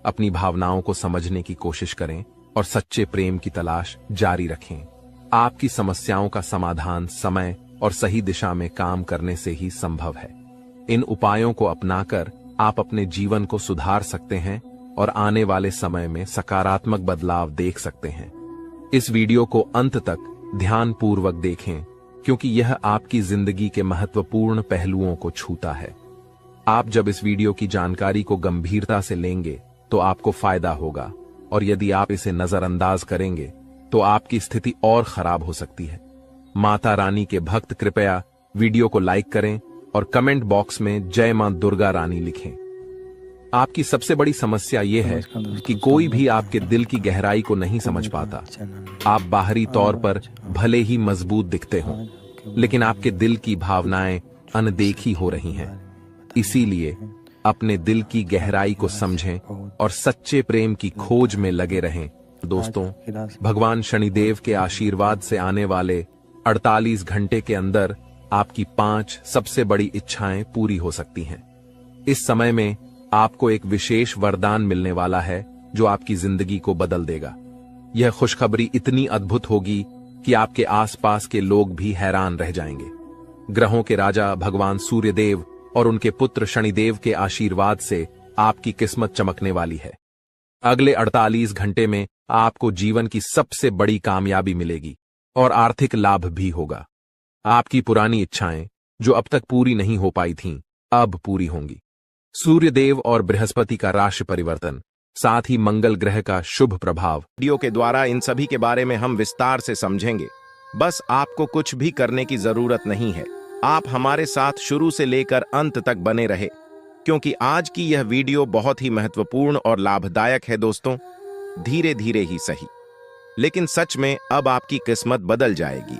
अपनी भावनाओं को समझने की कोशिश करें और सच्चे प्रेम की तलाश जारी रखें। आपकी समस्याओं का समाधान समय और सही दिशा में काम करने से ही संभव है। इन उपायों को अपनाकर आप अपने जीवन को सुधार सकते हैं और आने वाले समय में सकारात्मक बदलाव देख सकते हैं। इस वीडियो को अंत तक ध्यानपूर्वक देखें क्योंकि यह आपकी जिंदगी के महत्वपूर्ण पहलुओं को छूता है। आप जब इस वीडियो की जानकारी को गंभीरता से लेंगे तो आपको फायदा होगा और यदि आप इसे नजरअंदाज करेंगे तो आपकी स्थिति और खराब हो सकती है। माता रानी के भक्त कृपया वीडियो को लाइक करें और कमेंट बॉक्स में जय मां दुर्गा रानी लिखें। आपकी सबसे बड़ी समस्या यह है कि कोई भी आपके दिल की गहराई को नहीं समझ पाता। आप बाहरी तौर पर भले ही मजबूत दिखते हों, लेकिन आपके दिल की भावनाएं अनदेखी हो रही हैं। इसीलिए अपने दिल की गहराई को समझें और सच्चे प्रेम की खोज में लगे रहें। दोस्तों, भगवान शनिदेव के आशीर्वाद से आने वाले 48 घंटे के अंदर आपकी 5 सबसे बड़ी इच्छाएं पूरी हो सकती हैं। इस समय में आपको एक विशेष वरदान मिलने वाला है जो आपकी जिंदगी को बदल देगा। यह खुशखबरी इतनी अद्भुत होगी कि आपके आसपास के लोग भी हैरान रह जाएंगे। ग्रहों के राजा भगवान सूर्यदेव और उनके पुत्र शनिदेव के आशीर्वाद से आपकी किस्मत चमकने वाली है। अगले 48 घंटे में आपको जीवन की सबसे बड़ी कामयाबी मिलेगी और आर्थिक लाभ भी होगा। आपकी पुरानी इच्छाएं जो अब तक पूरी नहीं हो पाई थीं, अब पूरी होंगी। सूर्यदेव और बृहस्पति का राशि परिवर्तन, साथ ही मंगल ग्रह का शुभ प्रभाव। वीडियो के द्वारा इन सभी के बारे में हम विस्तार से समझेंगे। बस आपको कुछ भी करने की जरूरत नहीं है। आप हमारे साथ शुरू से लेकर अंत तक बने रहे, क्योंकि आज की यह वीडियो बहुत ही महत्वपूर्ण और लाभदायक है। दोस्तों, धीरे धीरे ही सही, लेकिन सच में अब आपकी किस्मत बदल जाएगी।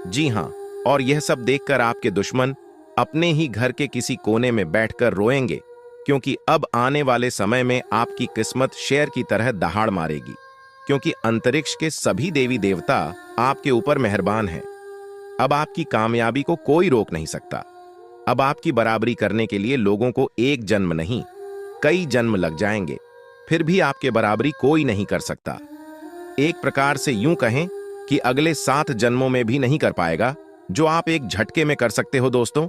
जी हां, और यह सब देखकर आपके दुश्मन अपने ही घर के किसी कोने में बैठकर रोएंगे, क्योंकि अब आने वाले समय में आपकी किस्मत शेर की तरह दहाड़ मारेगी, क्योंकि अंतरिक्ष के सभी देवी देवता आपके ऊपर मेहरबान हैं। अब आपकी कामयाबी को कोई रोक नहीं सकता। अब आपकी बराबरी करने के लिए लोगों को एक जन्म नहीं, कई जन्म लग जाएंगे, फिर भी आपके बराबरी कोई नहीं कर सकता। एक प्रकार से यूं कहें कि अगले 7 जन्मों में भी नहीं कर पाएगा जो आप एक झटके में कर सकते हो दोस्तों।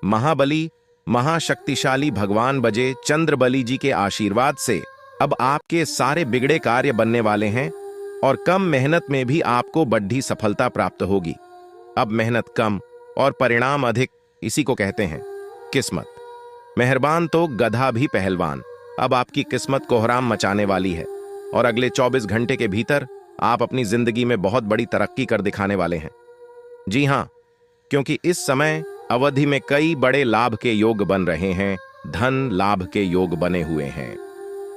महाबली, महाशक्तिशाली भगवान बजे चंद्रबली जी के आशीर्वाद से अब आपके सारे बिगड़े कार्य बनने वाले हैं और कम मेहनत में भी आपको बड़ी सफलता प्राप्त होगी। अब मेहनत कम और परिणाम अधिक, इसी को कहते हैं किस्मत। मेहरबान तो गधा भी पहलवान। अब आपकी किस्मत कोहराम मचाने वाली है और अगले 24 घंटे के भीतर आप अपनी जिंदगी में बहुत बड़ी तरक्की कर दिखाने वाले हैं। जी हां, क्योंकि इस समय अवधि में कई बड़े लाभ के योग बन रहे हैं, धन लाभ के योग बने हुए हैं।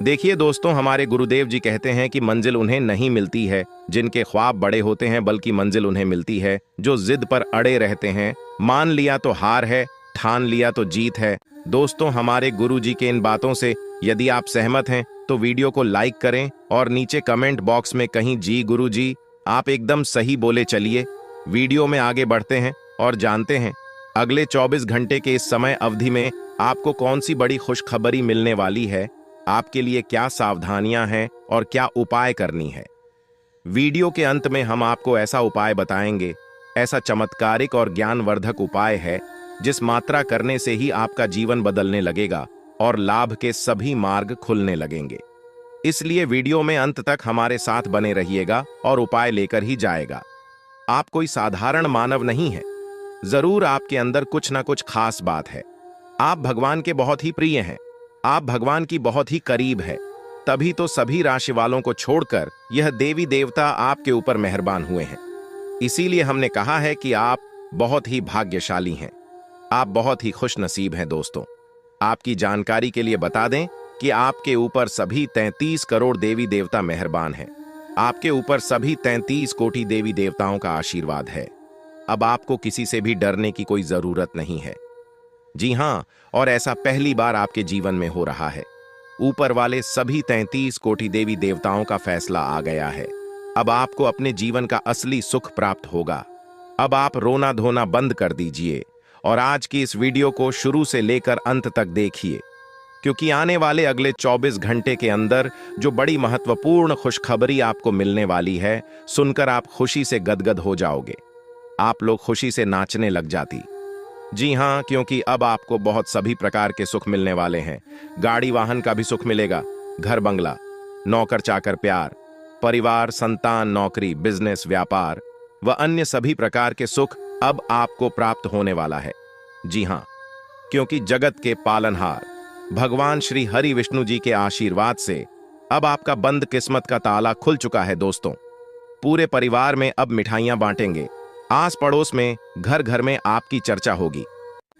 देखिए दोस्तों, हमारे गुरुदेव जी कहते हैं कि मंजिल उन्हें नहीं मिलती है जिनके ख्वाब बड़े होते हैं, बल्कि मंजिल उन्हें मिलती है जो जिद पर अड़े रहते हैं। मान लिया तो हार है, ठान लिया तो जीत है। दोस्तों, हमारे गुरु जी के इन बातों से यदि आप सहमत हैं तो वीडियो को लाइक करें और नीचे कमेंट बॉक्स में कहीं जी गुरु जी आप एकदम सही बोले चलिए। वीडियो में आगे बढ़ते हैं और जानते हैं अगले 24 घंटे के इस समय अवधि में आपको कौन सी बड़ी खुशखबरी मिलने वाली है, आपके लिए क्या सावधानियां हैं और क्या उपाय करनी है। वीडियो के अंत में हम आपको ऐसा उपाय बताएंगे, ऐसा चमत्कारिक और ज्ञानवर्धक उपाय है जिस मात्रा करने से ही आपका जीवन बदलने लगेगा और लाभ के सभी मार्ग खुलने लगेंगे। इसलिए वीडियो में अंत तक हमारे साथ बने रहिएगा और उपाय लेकर ही जाएगा। आप कोई साधारण मानव नहीं है, जरूर आपके अंदर कुछ ना कुछ खास बात है। आप भगवान के बहुत ही प्रिय हैं, आप भगवान की बहुत ही करीब है, तभी तो सभी राशि वालों को छोड़कर यह देवी देवता आपके ऊपर मेहरबान हुए हैं। इसीलिए हमने कहा है कि आप बहुत ही भाग्यशाली हैं, आप बहुत ही खुश नसीब हैं। दोस्तों, आपकी जानकारी के लिए बता दें कि आपके ऊपर सभी 33 करोड़ देवी देवता मेहरबान हैं। आपके ऊपर सभी 33 कोटि देवी देवताओं का आशीर्वाद है। अब आपको किसी से भी डरने की कोई जरूरत नहीं है। जी हां, और ऐसा पहली बार आपके जीवन में हो रहा है। ऊपर वाले सभी 33 कोटि देवी देवताओं का फैसला आ गया है। अब आपको अपने जीवन का असली सुख प्राप्त होगा। अब आप रोना धोना बंद कर दीजिए और आज की इस वीडियो को शुरू से लेकर अंत तक देखिए, क्योंकि आने वाले अगले 24 घंटे के अंदर जो बड़ी महत्वपूर्ण खुशखबरी आपको मिलने वाली है, सुनकर आप खुशी से गदगद हो जाओगे। आप लोग खुशी से नाचने लग जाती। जी हां, क्योंकि अब आपको बहुत सभी प्रकार के सुख मिलने वाले हैं। गाड़ी वाहन का भी सुख मिलेगा, घर बंगला, नौकर चाकर प्यार, परिवार, संतान, नौकरी, बिजनेस, व्यापार व अन्य सभी प्रकार के सुख अब आपको प्राप्त होने वाला है। जी हां, क्योंकि जगत के पालनहार भगवान श्री हरि विष्णु जी के आशीर्वाद से अब आपका बंद किस्मत का ताला खुल चुका है। दोस्तों, पूरे परिवार में अब मिठाइयां बांटेंगे, आस पड़ोस में, घर घर में आपकी चर्चा होगी,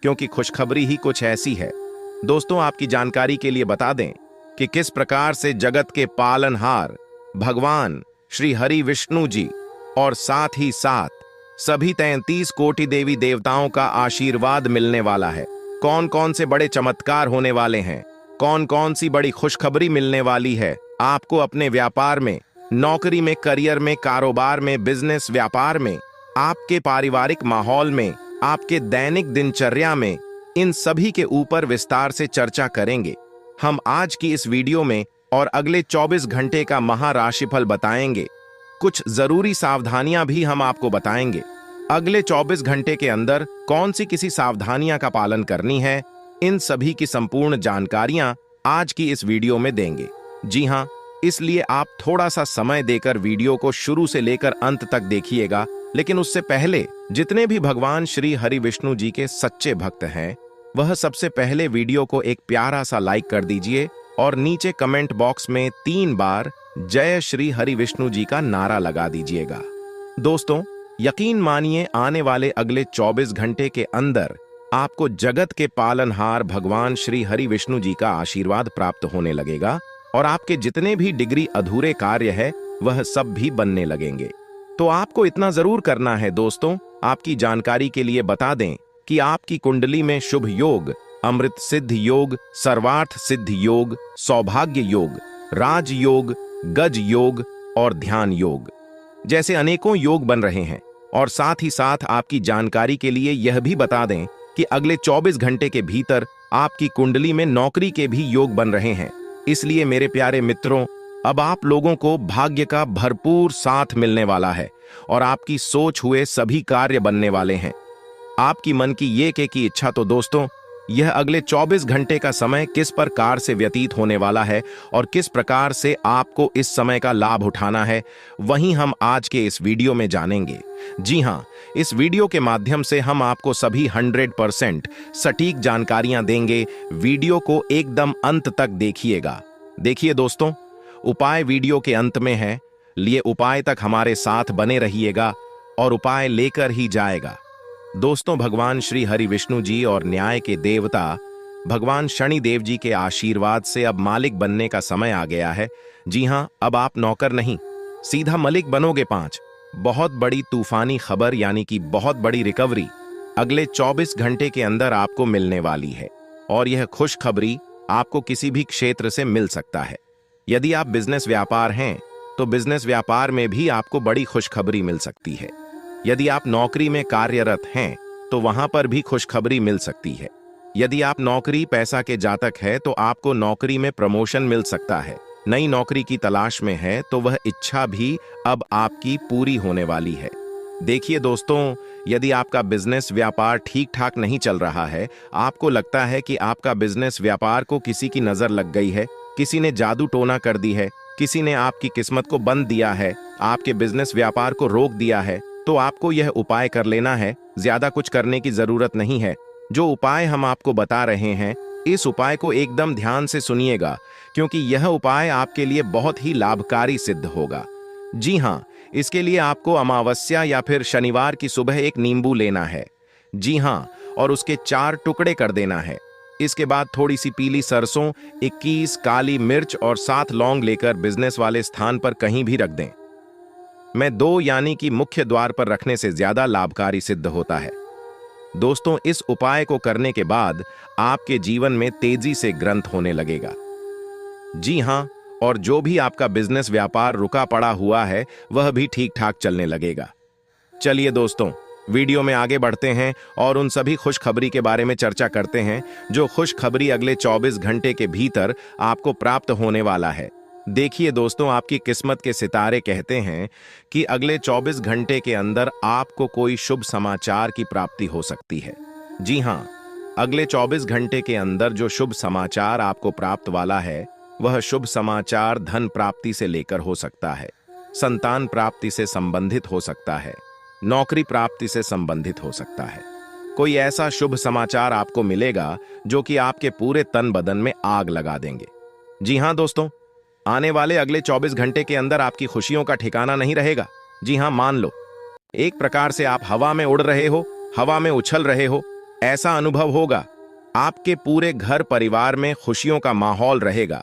क्योंकि खुशखबरी ही कुछ ऐसी है। दोस्तों, आपकी जानकारी के लिए बता दें कि किस प्रकार से जगत के पालनहार भगवान श्री हरि विष्णु जी और साथ ही साथ सभी 33 कोटि देवी देवताओं का आशीर्वाद मिलने वाला है। कौन कौन से बड़े चमत्कार होने वाले हैं, कौन कौन सी बड़ी खुशखबरी मिलने वाली है आपको अपने व्यापार में, नौकरी में, करियर में, कारोबार में, बिजनेस, व्यापार में, आपके पारिवारिक माहौल में, आपके दैनिक दिनचर्या में, इन सभी के ऊपर विस्तार से चर्चा करेंगे। हम आज की इस वीडियो में और अगले 24 घंटे का महाराशिफल बताएंगे। कुछ जरूरी सावधानियां भी हम आपको बताएंगे। अगले 24 घंटे के अंदर कौन सी किसी सावधानियां का पालन करनी है, इन सभी की संपूर्ण जानकारियां आज की इस वीडियो में देंगे। जी हां, इसलिए आप थोड़ा सा समय देकर वीडियो को शुरू से लेकर अंत तक देखिएगा। लेकिन उससे पहले जितने भी भगवान श्री हरि विष्णु जी के सच्चे भक्त हैं, वह सबसे पहले वीडियो को एक प्यारा सा लाइक कर दीजिए और नीचे कमेंट बॉक्स में 3 बार जय श्री हरि विष्णु जी का नारा लगा दीजिएगा। दोस्तों, यकीन मानिए, आने वाले अगले 24 घंटे के अंदर आपको जगत के पालनहार भगवान श्री हरि विष्णु जी का आशीर्वाद प्राप्त होने लगेगा और आपके जितने भी डिग्री अधूरे कार्य है वह सब भी बनने लगेंगे। तो आपको इतना जरूर करना है। दोस्तों, आपकी जानकारी के लिए बता दें कि आपकी कुंडली में शुभ योग, अमृत सिद्ध योग, सर्वार्थ सिद्ध योग, सौभाग्य योग, राज योग, गज योग और ध्यान योग जैसे अनेकों योग बन रहे हैं। और साथ ही साथ आपकी जानकारी के लिए यह भी बता दें कि अगले 24 घंटे के भीतर आपकी कुंडली में नौकरी के भी योग बन रहे हैं। इसलिए मेरे प्यारे मित्रों, अब आप लोगों को भाग्य का भरपूर साथ मिलने वाला है और आपकी सोच हुए सभी कार्य बनने वाले हैं। आपकी मन की एक एक की इच्छा। तो दोस्तों, यह अगले 24 घंटे का समय किस प्रकार से व्यतीत होने वाला है और किस प्रकार से आपको इस समय का लाभ उठाना है, वहीं हम आज के इस वीडियो में जानेंगे। जी हाँ, इस वीडियो के माध्यम से हम आपको सभी 100% सटीक जानकारियां देंगे। वीडियो को एकदम अंत तक देखिएगा। देखिए दोस्तों, उपाय वीडियो के अंत में है, लिए उपाय तक हमारे साथ बने रहिएगा और उपाय लेकर ही जाएगा। दोस्तों, भगवान श्री हरि विष्णु जी और न्याय के देवता भगवान शनि देव जी के आशीर्वाद से अब मालिक बनने का समय आ गया है। जी हां, अब आप नौकर नहीं, सीधा मलिक बनोगे। 5 बहुत बड़ी तूफानी खबर यानी कि बहुत बड़ी रिकवरी अगले 24 घंटे के अंदर आपको मिलने वाली है और यह खुशखबरी आपको किसी भी क्षेत्र से मिल सकता है। यदि आप बिजनेस व्यापार हैं तो बिजनेस व्यापार में भी आपको बड़ी खुशखबरी मिल सकती है। यदि आप नौकरी में कार्यरत हैं तो वहां पर भी खुशखबरी मिल सकती है। यदि आप नौकरी पैसा के जातक है तो आपको नौकरी में प्रमोशन मिल सकता है। नई नौकरी की तलाश में है तो वह इच्छा भी अब आपकी पूरी होने वाली है। देखिए दोस्तों, यदि आपका बिजनेस व्यापार ठीक ठाक नहीं चल रहा है, आपको लगता है कि आपका बिजनेस व्यापार को किसी की नजर लग गई है, किसी ने जादू टोना कर दी है, किसी ने आपकी किस्मत को बंद दिया है, आपके बिजनेस व्यापार को रोक दिया है, तो आपको यह उपाय कर लेना है। ज्यादा कुछ करने की जरूरत नहीं है। जो उपाय हम आपको बता रहे हैं, इस उपाय को एकदम ध्यान से सुनिएगा, क्योंकि यह उपाय आपके लिए बहुत ही लाभकारी सिद्ध होगा। जी हाँ, इसके लिए आपको अमावस्या या फिर शनिवार की सुबह एक नींबू लेना है। जी हाँ, और उसके 4 टुकड़े कर देना है। इसके बाद थोड़ी सी पीली सरसों, 21 काली मिर्च और 7 लौंग लेकर बिजनेस वाले स्थान पर कहीं भी रख दें। मैं 2 यानी कि मुख्य द्वार पर रखने से ज्यादा लाभकारी सिद्ध होता है। दोस्तों, इस उपाय को करने के बाद आपके जीवन में तेजी से ग्रंथ होने लगेगा। जी हां, और जो भी आपका बिजनेस व्यापार रुका पड़ा हुआ है वह भी ठीक ठाक चलने लगेगा। चलिए दोस्तों, वीडियो में आगे बढ़ते हैं और उन सभी खुशखबरी के बारे में चर्चा करते हैं जो खुशखबरी अगले 24 घंटे के भीतर आपको प्राप्त होने वाला है। देखिए दोस्तों, आपकी किस्मत के सितारे कहते हैं कि अगले 24 घंटे के अंदर आपको कोई शुभ समाचार की प्राप्ति हो सकती है। जी हां, अगले 24 घंटे के अंदर जो शुभ समाचार आपको प्राप्त वाला है, वह शुभ समाचार धन प्राप्ति से लेकर हो सकता है, संतान प्राप्ति से संबंधित हो सकता है, नौकरी प्राप्ति से संबंधित हो सकता है। कोई ऐसा शुभ समाचार आपको मिलेगा जो कि आपके पूरे तन बदन में आग लगा देंगे। जी हां दोस्तों, आने वाले अगले 24 घंटे के अंदर आपकी खुशियों का ठिकाना नहीं रहेगा। जी हां, मान लो एक प्रकार से आप हवा में उड़ रहे हो, हवा में उछल रहे हो, ऐसा अनुभव होगा। आपके पूरे घर परिवार में खुशियों का माहौल रहेगा।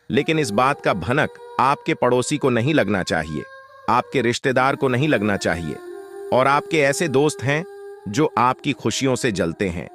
लेकिन इस बात का भनक आपके पड़ोसी को नहीं लगना चाहिए, आपके रिश्तेदार को नहीं लगना चाहिए। और आपके ऐसे दोस्त हैं जो आपकी खुशियों से जलते हैं,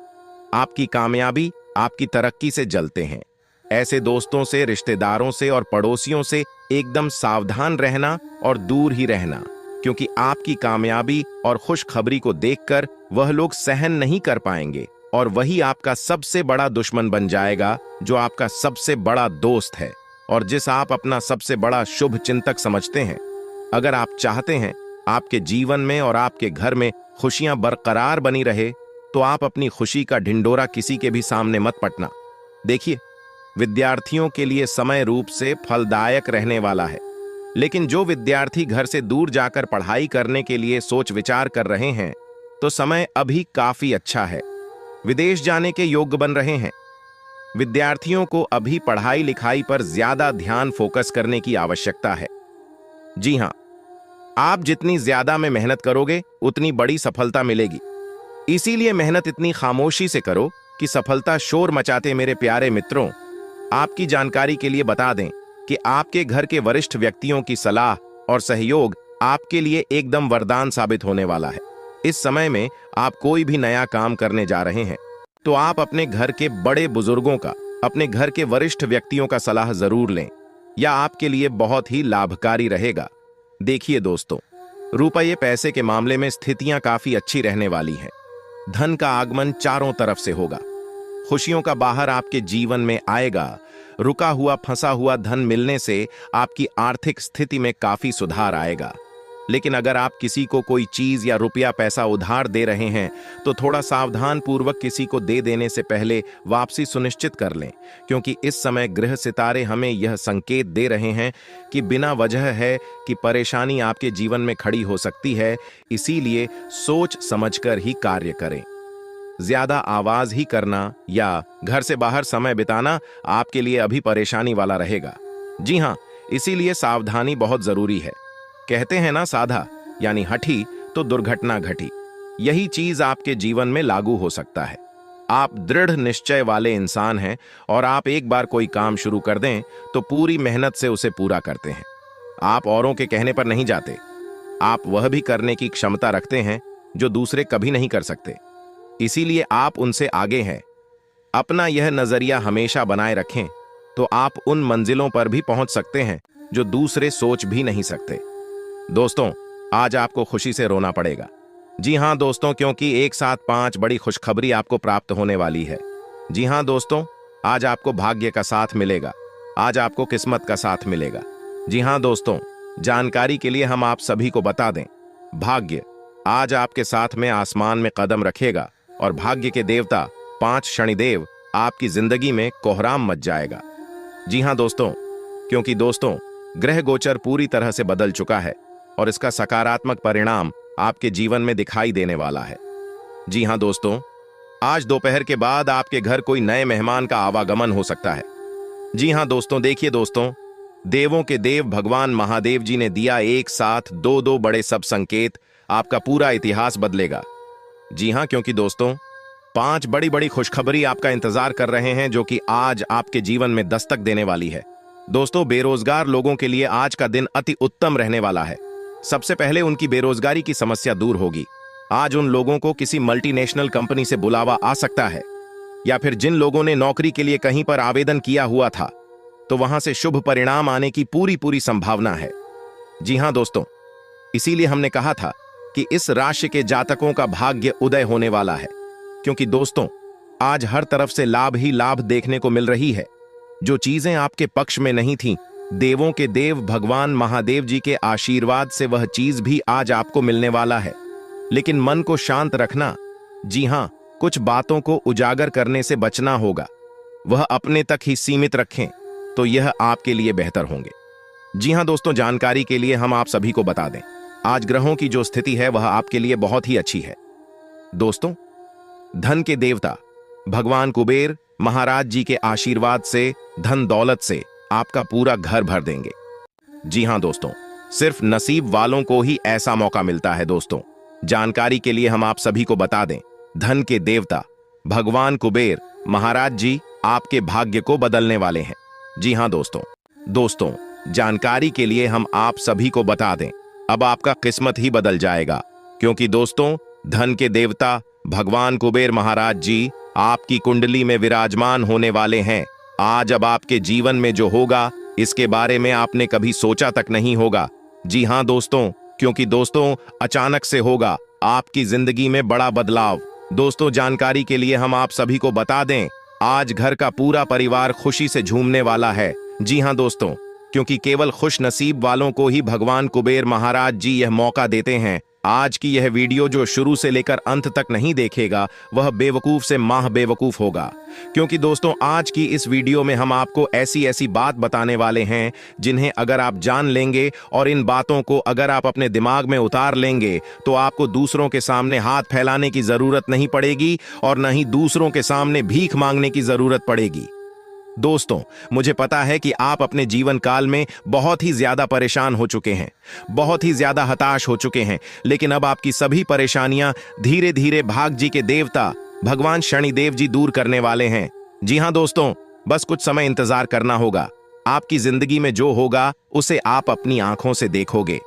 आपकी कामयाबी, आपकी तरक्की से जलते हैं। ऐसे दोस्तों से, रिश्तेदारों से और पड़ोसियों से एकदम सावधान रहना और दूर ही रहना, क्योंकि आपकी कामयाबी और खुशखबरी को देखकर वह लोग सहन नहीं कर पाएंगे और वही आपका सबसे बड़ा दुश्मन बन जाएगा, जो आपका सबसे बड़ा दोस्त है और जिस आप अपना सबसे बड़ा शुभ चिंतक समझते हैं। अगर आप चाहते हैं आपके जीवन में और आपके घर में खुशियां बरकरार बनी रहे, तो आप अपनी खुशी का ढिंडोरा किसी के भी सामने मत पटना। देखिए, विद्यार्थियों के लिए समय रूप से फलदायक रहने वाला है, लेकिन जो विद्यार्थी घर से दूर जाकर पढ़ाई करने के लिए सोच विचार कर रहे हैं, तो समय अभी काफी अच्छा है। विदेश जाने के योग्य बन रहे हैं। विद्यार्थियों को अभी पढ़ाई लिखाई पर ज्यादा ध्यान फोकस करने की आवश्यकता है। जी हां, आप जितनी ज्यादा में मेहनत करोगे उतनी बड़ी सफलता मिलेगी। इसीलिए मेहनत इतनी खामोशी से करो कि सफलता शोर मचाते। मेरे प्यारे मित्रों, आपकी जानकारी के लिए बता दें कि आपके घर के वरिष्ठ व्यक्तियों की सलाह और सहयोग आपके लिए एकदम वरदान साबित होने वाला है। इस समय में आप कोई भी नया काम करने जा रहे हैं तो आप अपने घर के बड़े बुजुर्गों का, अपने घर के वरिष्ठ व्यक्तियों का सलाह जरूर लें, या आपके लिए बहुत ही लाभकारी रहेगा। देखिए दोस्तों, रुपये पैसे के मामले में स्थितियां काफी अच्छी रहने वाली हैं। धन का आगमन चारों तरफ से होगा। खुशियों का बाहर आपके जीवन में आएगा। रुका हुआ फंसा हुआ धन मिलने से आपकी आर्थिक स्थिति में काफी सुधार आएगा। लेकिन अगर आप किसी को कोई चीज या रुपया पैसा उधार दे रहे हैं तो थोड़ा सावधान पूर्वक किसी को दे देने से पहले वापसी सुनिश्चित कर लें, क्योंकि इस समय ग्रह सितारे हमें यह संकेत दे रहे हैं कि बिना वजह है कि परेशानी आपके जीवन में खड़ी हो सकती है। इसीलिए सोच समझकर ही कार्य करें। ज्यादा आवाज ही करना या घर से बाहर समय बिताना आपके लिए अभी परेशानी वाला रहेगा। जी हाँ, इसीलिए सावधानी बहुत जरूरी है। कहते हैं ना, साधा यानी हठी तो दुर्घटना घटी। यही चीज आपके जीवन में लागू हो सकता है। आप दृढ़ निश्चय वाले इंसान हैं और आप एक बार कोई काम शुरू कर दें तो पूरी मेहनत से उसे पूरा करते हैं। आप औरों के कहने पर नहीं जाते। आप वह भी करने की क्षमता रखते हैं जो दूसरे कभी नहीं कर सकते। इसीलिए आप उनसे आगे हैं। अपना यह नजरिया हमेशा बनाए रखें तो आप उन मंजिलों पर भी पहुंच सकते हैं जो दूसरे सोच भी नहीं सकते। दोस्तों, आज आपको खुशी से रोना पड़ेगा। जी हां दोस्तों, क्योंकि एक साथ 5 बड़ी खुशखबरी आपको प्राप्त होने वाली है। जी हां दोस्तों, आज आपको भाग्य का साथ मिलेगा। आज आपको किस्मत का साथ मिलेगा। जी हां दोस्तों, जानकारी के लिए हम आप सभी को बता दें, भाग्य आज आपके साथ में आसमान में कदम रखेगा और भाग्य के देवता 5 शनिदेव आपकी जिंदगी में कोहराम मच जाएगा। जी हां दोस्तों, क्योंकि दोस्तों ग्रह गोचर पूरी तरह से बदल चुका है और इसका सकारात्मक परिणाम आपके जीवन में दिखाई देने वाला है। जी हां दोस्तों, आज दोपहर के बाद आपके घर कोई नए मेहमान का आवागमन हो सकता है। जी हां दोस्तों, देखिए दोस्तों, देवों के देव भगवान महादेव जी ने दिया एक साथ 2 बड़े सब संकेत। आपका पूरा इतिहास बदलेगा। जी हां, क्योंकि दोस्तों 5 बड़ी खुशखबरी आपका इंतजार कर रहे हैं जो कि आज आपके जीवन में दस्तक देने वाली है। दोस्तों, बेरोजगार लोगों के लिए आज का दिन अति उत्तम रहने वाला है। सबसे पहले उनकी बेरोजगारी की समस्या दूर होगी। आज उन लोगों को किसी मल्टीनेशनल कंपनी से बुलावा आ सकता है, या फिर जिन लोगों ने नौकरी के लिए कहीं पर आवेदन किया हुआ था तो वहां से शुभ परिणाम आने की पूरी संभावना है। जी हां दोस्तों, इसीलिए हमने कहा था कि इस राशि के जातकों का भाग्य उदय होने वाला है, क्योंकि दोस्तों आज हर तरफ से लाभ ही लाभ देखने को मिल रही है। जो चीजें आपके पक्ष में नहीं थीं, देवों के देव भगवान महादेव जी के आशीर्वाद से वह चीज भी आज आपको मिलने वाला है। लेकिन मन को शांत रखना। जी हां, कुछ बातों को उजागर करने से बचना होगा। वह अपने तक ही सीमित रखें तो यह आपके लिए बेहतर होंगे। जी हां दोस्तों, जानकारी के लिए हम आप सभी को बता दें, आज ग्रहों की जो स्थिति है वह आपके लिए बहुत ही अच्छी है। दोस्तों, धन के देवता भगवान कुबेर महाराज जी के आशीर्वाद से धन दौलत से आपका पूरा घर भर देंगे। जी हां दोस्तों, सिर्फ नसीब वालों को ही ऐसा मौका मिलता है। दोस्तों, जानकारी के लिए हम आप सभी को बता दें, धन के देवता भगवान कुबेर महाराज जी आपके भाग्य को बदलने वाले हैं। जी हां दोस्तों, जानकारी के लिए हम आप सभी को बता दें, अब आपका किस्मत ही बदल जाएगा, क्योंकि दोस्तों धन के देवता भगवान कुबेर महाराज जी आपकी कुंडली में विराजमान होने वाले हैं। आज अब आपके जीवन में जो होगा इसके बारे में आपने कभी सोचा तक नहीं होगा। जी हां दोस्तों, क्योंकि दोस्तों अचानक से होगा आपकी जिंदगी में बड़ा बदलाव। दोस्तों, जानकारी के लिए हम आप सभी को बता दें, आज घर का पूरा परिवार खुशी से झूमने वाला है। जी हां दोस्तों, क्योंकि केवल खुश नसीब वालों को ही भगवान कुबेर महाराज जी यह मौका देते हैं। आज की यह वीडियो जो शुरू से लेकर अंत तक नहीं देखेगा वह बेवकूफ से माह बेवकूफ होगा, क्योंकि दोस्तों आज की इस वीडियो में हम आपको ऐसी बात बताने वाले हैं जिन्हें अगर आप जान लेंगे और इन बातों को अगर आप अपने दिमाग में उतार लेंगे तो आपको दूसरों के सामने हाथ फैलाने की जरूरत नहीं पड़ेगी और न ही दूसरों के सामने भीख मांगने की जरूरत पड़ेगी। दोस्तों, मुझे पता है कि आप अपने जीवन काल में बहुत ही ज्यादा परेशान हो चुके हैं, बहुत ही ज्यादा हताश हो चुके हैं, लेकिन अब आपकी सभी परेशानियां धीरे धीरे भाग जी के देवता भगवान शनिदेव जी दूर करने वाले हैं। जी हां दोस्तों, बस कुछ समय इंतजार करना होगा। आपकी जिंदगी में जो होगा उसे आप अपनी आंखों से देखोगे।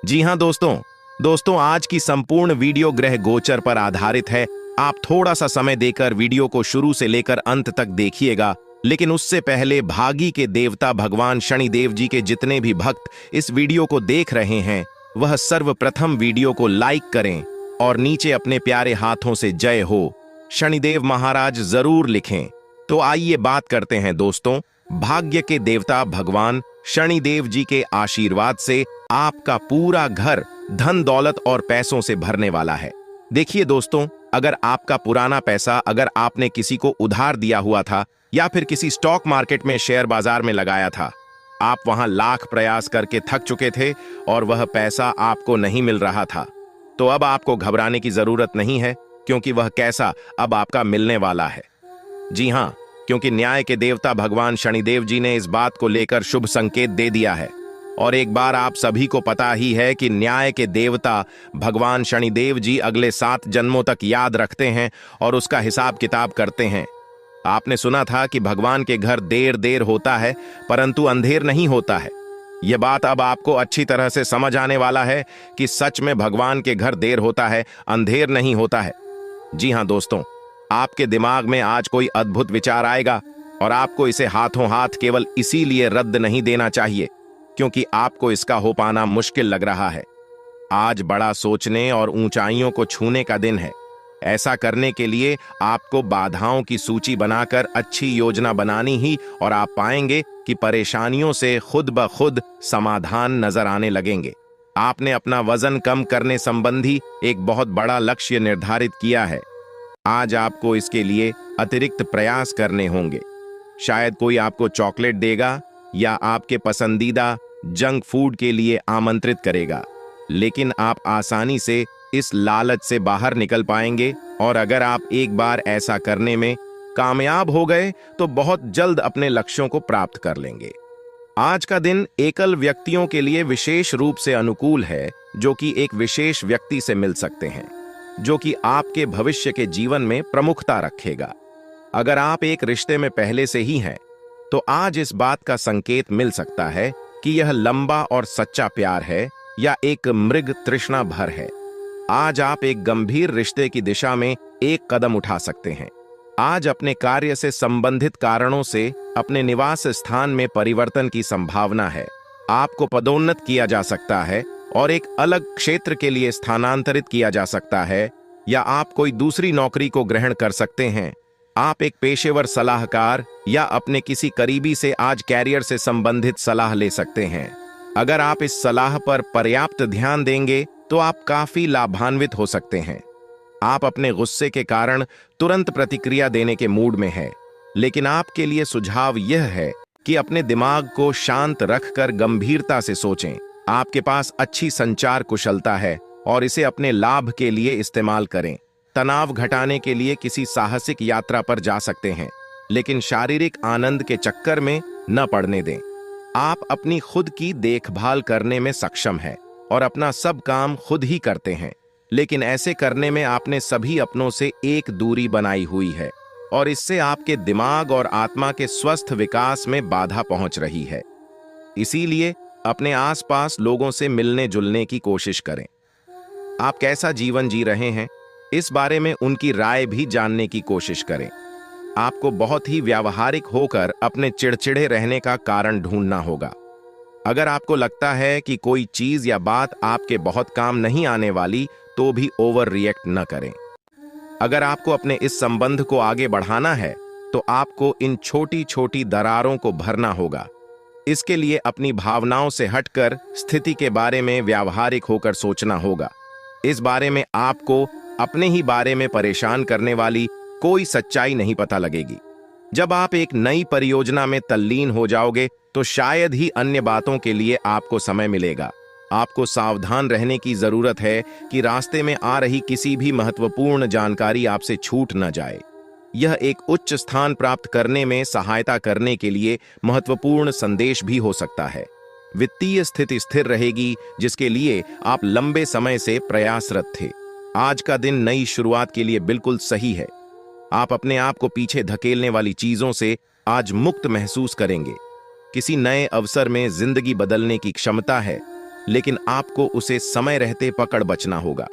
जी हां दोस्तों, दोस्तों, आज की संपूर्ण वीडियो ग्रह गोचर पर आधारित है। आप थोड़ा सा समय देकर वीडियो को शुरू से लेकर अंत तक देखिएगा, लेकिन उससे पहले भागी के देवता भगवान शनिदेव जी के जितने भी भक्त इस वीडियो को देख रहे हैं, वह सर्वप्रथम वीडियो को लाइक करें और नीचे अपने प्यारे हाथों से जय हो शनिदेव महाराज जरूर लिखें। तो आइए बात करते हैं दोस्तों, भाग्य के देवता भगवान शनिदेव जी के आशीर्वाद से आपका पूरा घर धन दौलत और पैसों से भरने वाला है। देखिए दोस्तों, अगर आपका पुराना पैसा अगर आपने किसी को उधार दिया हुआ था या फिर किसी स्टॉक मार्केट में शेयर बाजार में लगाया था, आप वहां लाख प्रयास करके थक चुके थे और वह पैसा आपको नहीं मिल रहा था, तो अब आपको घबराने की जरूरत नहीं है, क्योंकि वह कैसा अब आपका मिलने वाला है। जी हां, क्योंकि न्याय के देवता भगवान शनिदेव जी ने इस बात को लेकर शुभ संकेत दे दिया है। और एक बार आप सभी को पता ही है कि न्याय के देवता भगवान शनिदेव जी अगले 7 जन्मों तक याद रखते हैं और उसका हिसाब किताब करते हैं। आपने सुना था कि भगवान के घर देर देर होता है परंतु अंधेर नहीं होता है। यह बात अब आपको अच्छी तरह से समझ आने वाला है कि सच में भगवान के घर देर होता है, अंधेर नहीं होता है। जी हां दोस्तों, आपके दिमाग में आज कोई अद्भुत विचार आएगा और आपको इसे हाथों हाथ केवल इसीलिए रद्द नहीं देना चाहिए क्योंकि आपको इसका हो पाना मुश्किल लग रहा है। आज बड़ा सोचने और ऊंचाइयों को छूने का दिन है। ऐसा करने के लिए आपको बाधाओं की सूची बनाकर अच्छी योजना बनानी ही, और आप पाएंगे कि परेशानियों से खुद ब खुद समाधान नजर आने लगेंगे। आपने अपना वजन कम करने संबंधी एक बहुत बड़ा लक्ष्य निर्धारित किया है। आज आपको इसके लिए अतिरिक्त प्रयास करने होंगे। शायद कोई आपको चॉकलेट देगा या आपके पसंदीदा जंक फूड के लिए आमंत्रित करेगा, लेकिन आप आसानी से इस लालच से बाहर निकल पाएंगे। और अगर आप एक बार ऐसा करने में कामयाब हो गए तो बहुत जल्द अपने लक्ष्यों को प्राप्त कर लेंगे। आज का दिन एकल व्यक्तियों के लिए विशेष रूप से अनुकूल है, जो कि एक विशेष व्यक्ति से मिल सकते हैं, जो कि आपके भविष्य के जीवन में प्रमुखता रखेगा। अगर आप एक रिश्ते में पहले से ही हैं, तो आज इस बात का संकेत मिल सकता है कि यह लंबा और सच्चा प्यार है या एक मृग तृष्णा भर है। आज आप एक गंभीर रिश्ते की दिशा में एक कदम उठा सकते हैं। आज अपने कार्य से संबंधित कारणों से अपने निवास स्थान में परिवर्तन की संभावना है। आपको पदोन्नत किया जा सकता है और एक अलग क्षेत्र के लिए स्थानांतरित किया जा सकता है, या आप कोई दूसरी नौकरी को ग्रहण कर सकते हैं। आप एक पेशेवर सलाहकार या अपने किसी करीबी से आज कैरियर से संबंधित सलाह ले सकते हैं। अगर आप इस सलाह पर पर्याप्त ध्यान देंगे तो आप काफी लाभान्वित हो सकते हैं। आप अपने गुस्से के कारण तुरंत प्रतिक्रिया देने के मूड में हैं, लेकिन आपके लिए सुझाव यह है कि अपने दिमाग को शांत रखकर गंभीरता से सोचें। आपके पास अच्छी संचार कुशलता है और इसे अपने लाभ के लिए इस्तेमाल करें। तनाव घटाने के लिए किसी साहसिक यात्रा पर जा सकते हैं, लेकिन शारीरिक आनंद के चक्कर में न पड़ने दें। आप अपनी खुद की देखभाल करने में सक्षम हैं और अपना सब काम खुद ही करते हैं, लेकिन ऐसे करने में आपने सभी अपनों से एक दूरी बनाई हुई है और इससे आपके दिमाग और आत्मा के स्वस्थ विकास में बाधा पहुंच रही है। इसीलिए अपने आसपास लोगों से मिलने जुलने की कोशिश करें। आप कैसा जीवन जी रहे हैं, इस बारे में उनकी राय भी जानने की कोशिश करें। आपको बहुत ही व्यावहारिक होकर अपने चिड़चिड़े रहने का कारण ढूंढना होगा। अगर आपको लगता है कि कोई चीज या बात आपके बहुत काम नहीं आने वाली, तो भी ओवर रिएक्ट न करें। अगर आपको अपने इस संबंध को आगे बढ़ाना है, तो आपको इन छोटी छोटी दरारों को भरना होगा। इसके लिए अपनी भावनाओं से हटकर स्थिति के बारे में व्यावहारिक होकर सोचना होगा। इस बारे में आपको अपने ही बारे में परेशान करने वाली कोई सच्चाई नहीं पता लगेगी। जब आप एक नई परियोजना में तल्लीन हो जाओगे, तो शायद ही अन्य बातों के लिए आपको समय मिलेगा। आपको सावधान रहने की जरूरत है कि रास्ते में आ रही किसी भी महत्वपूर्ण जानकारी आपसे छूट न जाए। यह एक उच्च स्थान प्राप्त करने में सहायता करने के लिए महत्वपूर्ण संदेश भी हो सकता है। वित्तीय स्थिति स्थिर रहेगी, जिसके लिए आप लंबे समय से प्रयासरत थे। आज का दिन नई शुरुआत के लिए बिल्कुल सही है। आप अपने आप को पीछे धकेलने वाली चीजों से आज मुक्त महसूस करेंगे। किसी नए अवसर में जिंदगी बदलने की क्षमता है। लेकिन आपको उसे समय रहते पकड़ बचना होगा।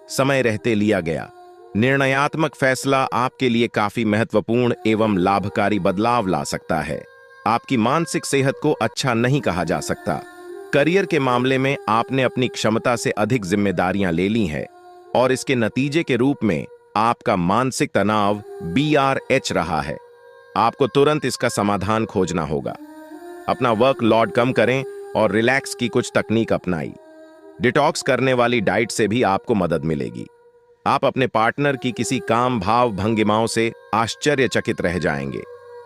समय रहते लिया गया निर्णयात्मक फैसला आपके लिए काफी महत्वपूर्ण एवं लाभकारी बदलाव ला सकता है। आपकी मानसिक सेहत को अच्छा नहीं कहा जा सकता। करियर के मामले में आपने अपनी क्षमता से अधिक जिम्मेदारियां ले ली हैं और इसके नतीजे के रूप में आपका मानसिक तनाव BRH रहा है। आपको तुरंत इसका समाधान खोजना होगा। अपना वर्क लोड कम करें और रिलैक्स की कुछ तकनीक अपनाई। डिटॉक्स करने वाली डाइट से भी आपको मदद मिलेगी। आप अपने पार्टनर की किसी काम भाव भंगिमाओं से आश्चर्यचकित रह जाएंगे।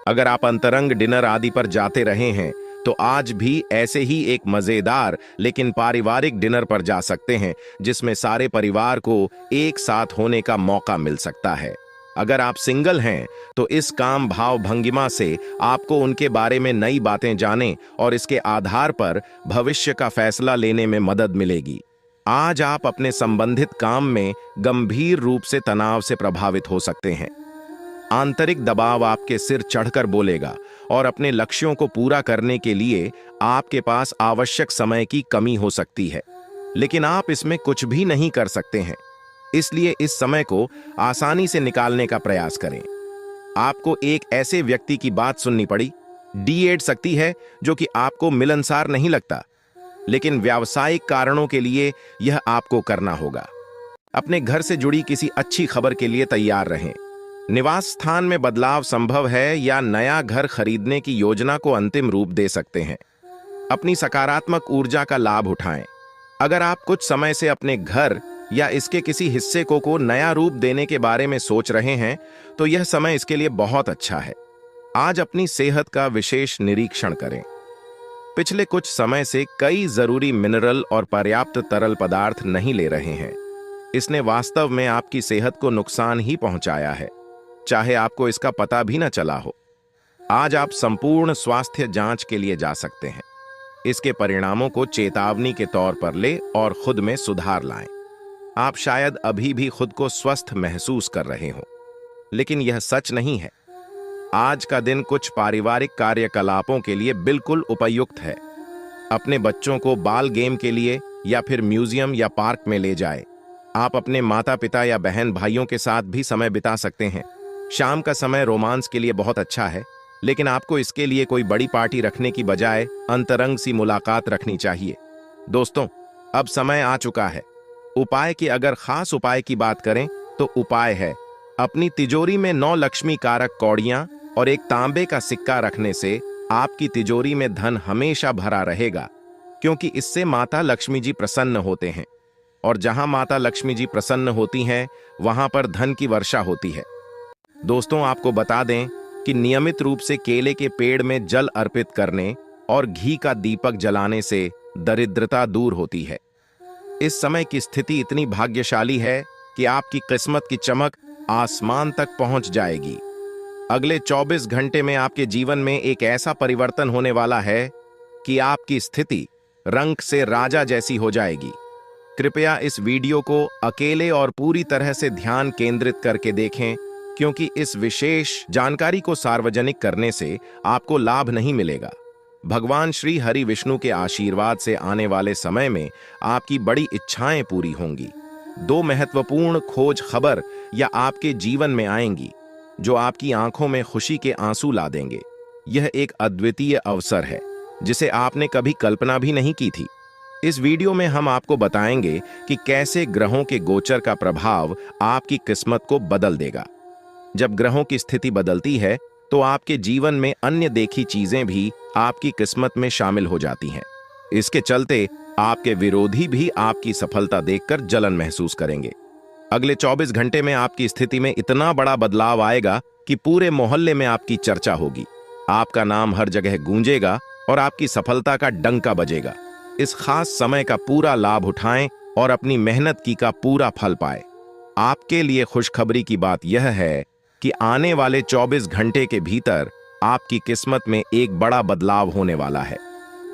अगर आप अंतरंग डिनर आदि पर जाते रहे हैं तो आज भी ऐसे ही एक मजेदार लेकिन पारिवारिक डिनर पर जा सकते हैं जिसमें सारे परिवार को एक साथ होने का मौका मिल सकता है। अगर आप सिंगल हैं तो इस काम भाव भंगिमा से आपको उनके बारे में नई बातें जाने और इसके आधार पर भविष्य का फैसला लेने में मदद मिलेगी। आज आप अपने संबंधित काम में गंभीर रूप से तनाव से प्रभावित हो सकते हैं। आंतरिक दबाव आपके सिर चढ़कर बोलेगा और अपने लक्ष्यों को पूरा करने के लिए आपके पास आवश्यक समय की कमी हो सकती है, लेकिन आप इसमें कुछ भी नहीं कर सकते हैं। इसलिए इस समय को आसानी से निकालने का प्रयास करें। आपको एक ऐसे व्यक्ति की बात सुननी पड़ी। D8 शक्ति है जो कि आपको मिलनसार नहीं लगता, लेकिन व्यावसायिक कारणों के लिए यह आपको करना होगा। अपने घर से जुड़ी किसी अच्छी खबर के लिए तैयार रहें। निवास स्थान में बदलाव संभव है या नया घर खरीदने की योजना को अंतिम रूप दे सकते हैं। अपनी सकारात्मक ऊर्जा का लाभ उठाएं। अगर आप कुछ समय से अपने घर या इसके किसी हिस्से को नया रूप देने के बारे में सोच रहे हैं तो यह समय इसके लिए बहुत अच्छा है। आज अपनी सेहत का विशेष निरीक्षण करें। पिछले कुछ समय से कई जरूरी मिनरल और पर्याप्त तरल पदार्थ नहीं ले रहे हैं। इसने वास्तव में आपकी सेहत को नुकसान ही पहुंचाया है, चाहे आपको इसका पता भी न चला हो। आज आप संपूर्ण स्वास्थ्य जांच के लिए जा सकते हैं। इसके परिणामों को चेतावनी के तौर पर ले और खुद में सुधार लाएं। आप शायद अभी भी खुद को स्वस्थ महसूस कर रहे हो, लेकिन यह सच नहीं है। आज का दिन कुछ पारिवारिक कार्यकलापों के लिए बिल्कुल उपयुक्त है। अपने बच्चों को बाल गेम के लिए या फिर म्यूजियम या पार्क में ले जाएं। आप अपने माता पिता या बहन भाइयों के साथ भी समय बिता सकते हैं। शाम का समय रोमांस के लिए बहुत अच्छा है, लेकिन आपको इसके लिए कोई बड़ी पार्टी रखने की बजाय अंतरंग सी मुलाकात रखनी चाहिए। दोस्तों, अब समय आ चुका है। उपाय की अगर खास उपाय की बात करें तो उपाय है अपनी तिजोरी में 9 लक्ष्मी कारक कौड़ियां और एक तांबे का सिक्का रखने से आपकी तिजोरी में धन हमेशा भरा रहेगा, क्योंकि इससे माता लक्ष्मी जी प्रसन्न होते हैं और जहां माता लक्ष्मी जी प्रसन्न होती हैं वहां पर धन की वर्षा होती है। दोस्तों, आपको बता दें कि नियमित रूप से केले के पेड़ में जल अर्पित करने और घी का दीपक जलाने से दरिद्रता दूर होती है। इस समय की स्थिति इतनी भाग्यशाली है कि आपकी किस्मत की चमक आसमान तक पहुंच जाएगी। अगले 24 घंटे में आपके जीवन में एक ऐसा परिवर्तन होने वाला है कि आपकी स्थिति रंग से राजा जैसी हो जाएगी। कृपया इस वीडियो को अकेले और पूरी तरह से ध्यान केंद्रित करके देखें, क्योंकि इस विशेष जानकारी को सार्वजनिक करने से आपको लाभ नहीं मिलेगा। भगवान श्री हरि विष्णु के आशीर्वाद से आने वाले समय में आपकी बड़ी इच्छाएं पूरी होंगी। 2 महत्वपूर्ण खोज खबर या आपके जीवन में आएंगी जो आपकी आंखों में खुशी के आंसू ला देंगे। यह एक अद्वितीय अवसर है जिसे आपने कभी कल्पना भी नहीं की थी। इस वीडियो में हम आपको बताएंगे कि कैसे ग्रहों के गोचर का प्रभाव आपकी किस्मत को बदल देगा। जब ग्रहों की स्थिति बदलती है तो आपके जीवन में अन्य देखी चीजें भी आपकी किस्मत में शामिल हो जाती हैं। इसके चलते आपके विरोधी भी आपकी सफलता देखकर जलन महसूस करेंगे। अगले 24 घंटे में आपकी स्थिति में इतना बड़ा बदलाव आएगा कि पूरे मोहल्ले में आपकी चर्चा होगी। आपका नाम हर जगह गूंजेगा और आपकी सफलता का डंका बजेगा। इस खास समय का पूरा लाभ उठाएं और अपनी मेहनत की का पूरा फल पाएं। आपके लिए खुशखबरी की बात यह है कि आने वाले 24 घंटे के भीतर आपकी किस्मत में एक बड़ा बदलाव होने वाला है।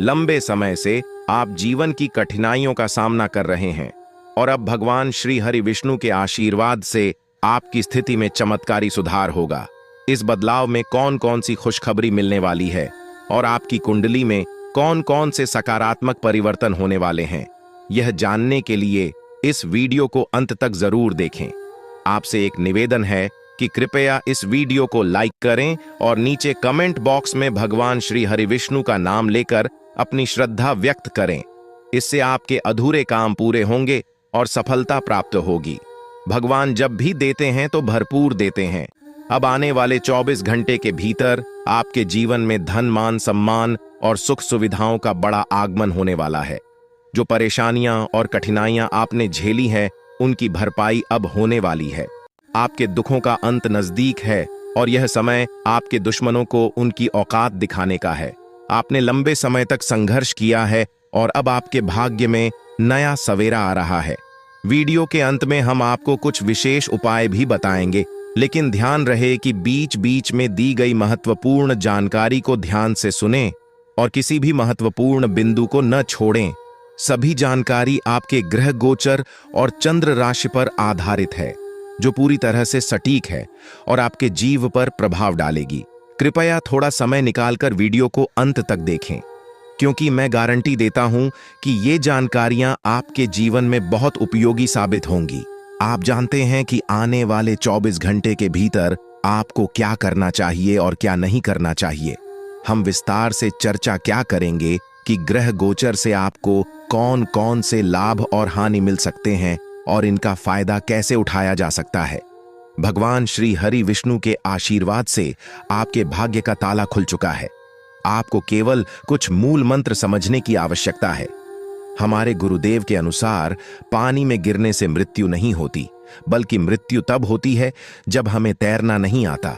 लंबे समय से आप जीवन की कठिनाइयों का सामना कर रहे हैं और अब भगवान श्री हरि विष्णु के आशीर्वाद से आपकी स्थिति में चमत्कारी सुधार होगा। इस बदलाव में कौन कौन सी खुशखबरी मिलने वाली है और आपकी कुंडली में कौन कौन से सकारात्मक परिवर्तन होने वाले हैं, यह जानने के लिए इस वीडियो को अंत तक जरूर देखें। आपसे एक निवेदन है कि कृपया इस वीडियो को लाइक करें और नीचे कमेंट बॉक्स में भगवान श्री हरि विष्णु का नाम लेकर अपनी श्रद्धा व्यक्त करें। इससे आपके अधूरे काम पूरे होंगे और सफलता प्राप्त होगी। भगवान जब भी देते हैं तो भरपूर देते हैं। अब आने वाले 24 घंटे के भीतर आपके जीवन में धन, मान, सम्मान और सुख सुविधाओं का बड़ा आगमन होने वाला है। जो परेशानियां और कठिनाइयां आपने झेली हैं, उनकी भरपाई अब होने वाली है। आपके दुखों का अंत नजदीक है और यह समय आपके दुश्मनों को उनकी औकात दिखाने का है। आपने लंबे समय तक संघर्ष किया है और अब आपके भाग्य में नया सवेरा आ रहा है। वीडियो के अंत में हम आपको कुछ विशेष उपाय भी बताएंगे, लेकिन ध्यान रहे कि बीच बीच में दी गई महत्वपूर्ण जानकारी को ध्यान से सुनें और किसी भी महत्वपूर्ण बिंदु को न छोड़ें। सभी जानकारी आपके ग्रह गोचर और चंद्र राशि पर आधारित है, जो पूरी तरह से सटीक है और आपके जीव पर प्रभाव डालेगी। कृपया थोड़ा समय निकालकर वीडियो को अंत तक देखें, क्योंकि मैं गारंटी देता हूं कि ये जानकारियां आपके जीवन में बहुत उपयोगी साबित होंगी। आप जानते हैं कि आने वाले 24 घंटे के भीतर आपको क्या करना चाहिए और क्या नहीं करना चाहिए। हम विस्तार से चर्चा क्या करेंगे कि ग्रह गोचर से आपको कौन कौन से लाभ और हानि मिल सकते हैं और इनका फायदा कैसे उठाया जा सकता है। भगवान श्री हरि विष्णु के आशीर्वाद से आपके भाग्य का ताला खुल चुका है। आपको केवल कुछ मूल मंत्र समझने की आवश्यकता है। हमारे गुरुदेव के अनुसार पानी में गिरने से मृत्यु नहीं होती, बल्कि मृत्यु तब होती है जब हमें तैरना नहीं आता।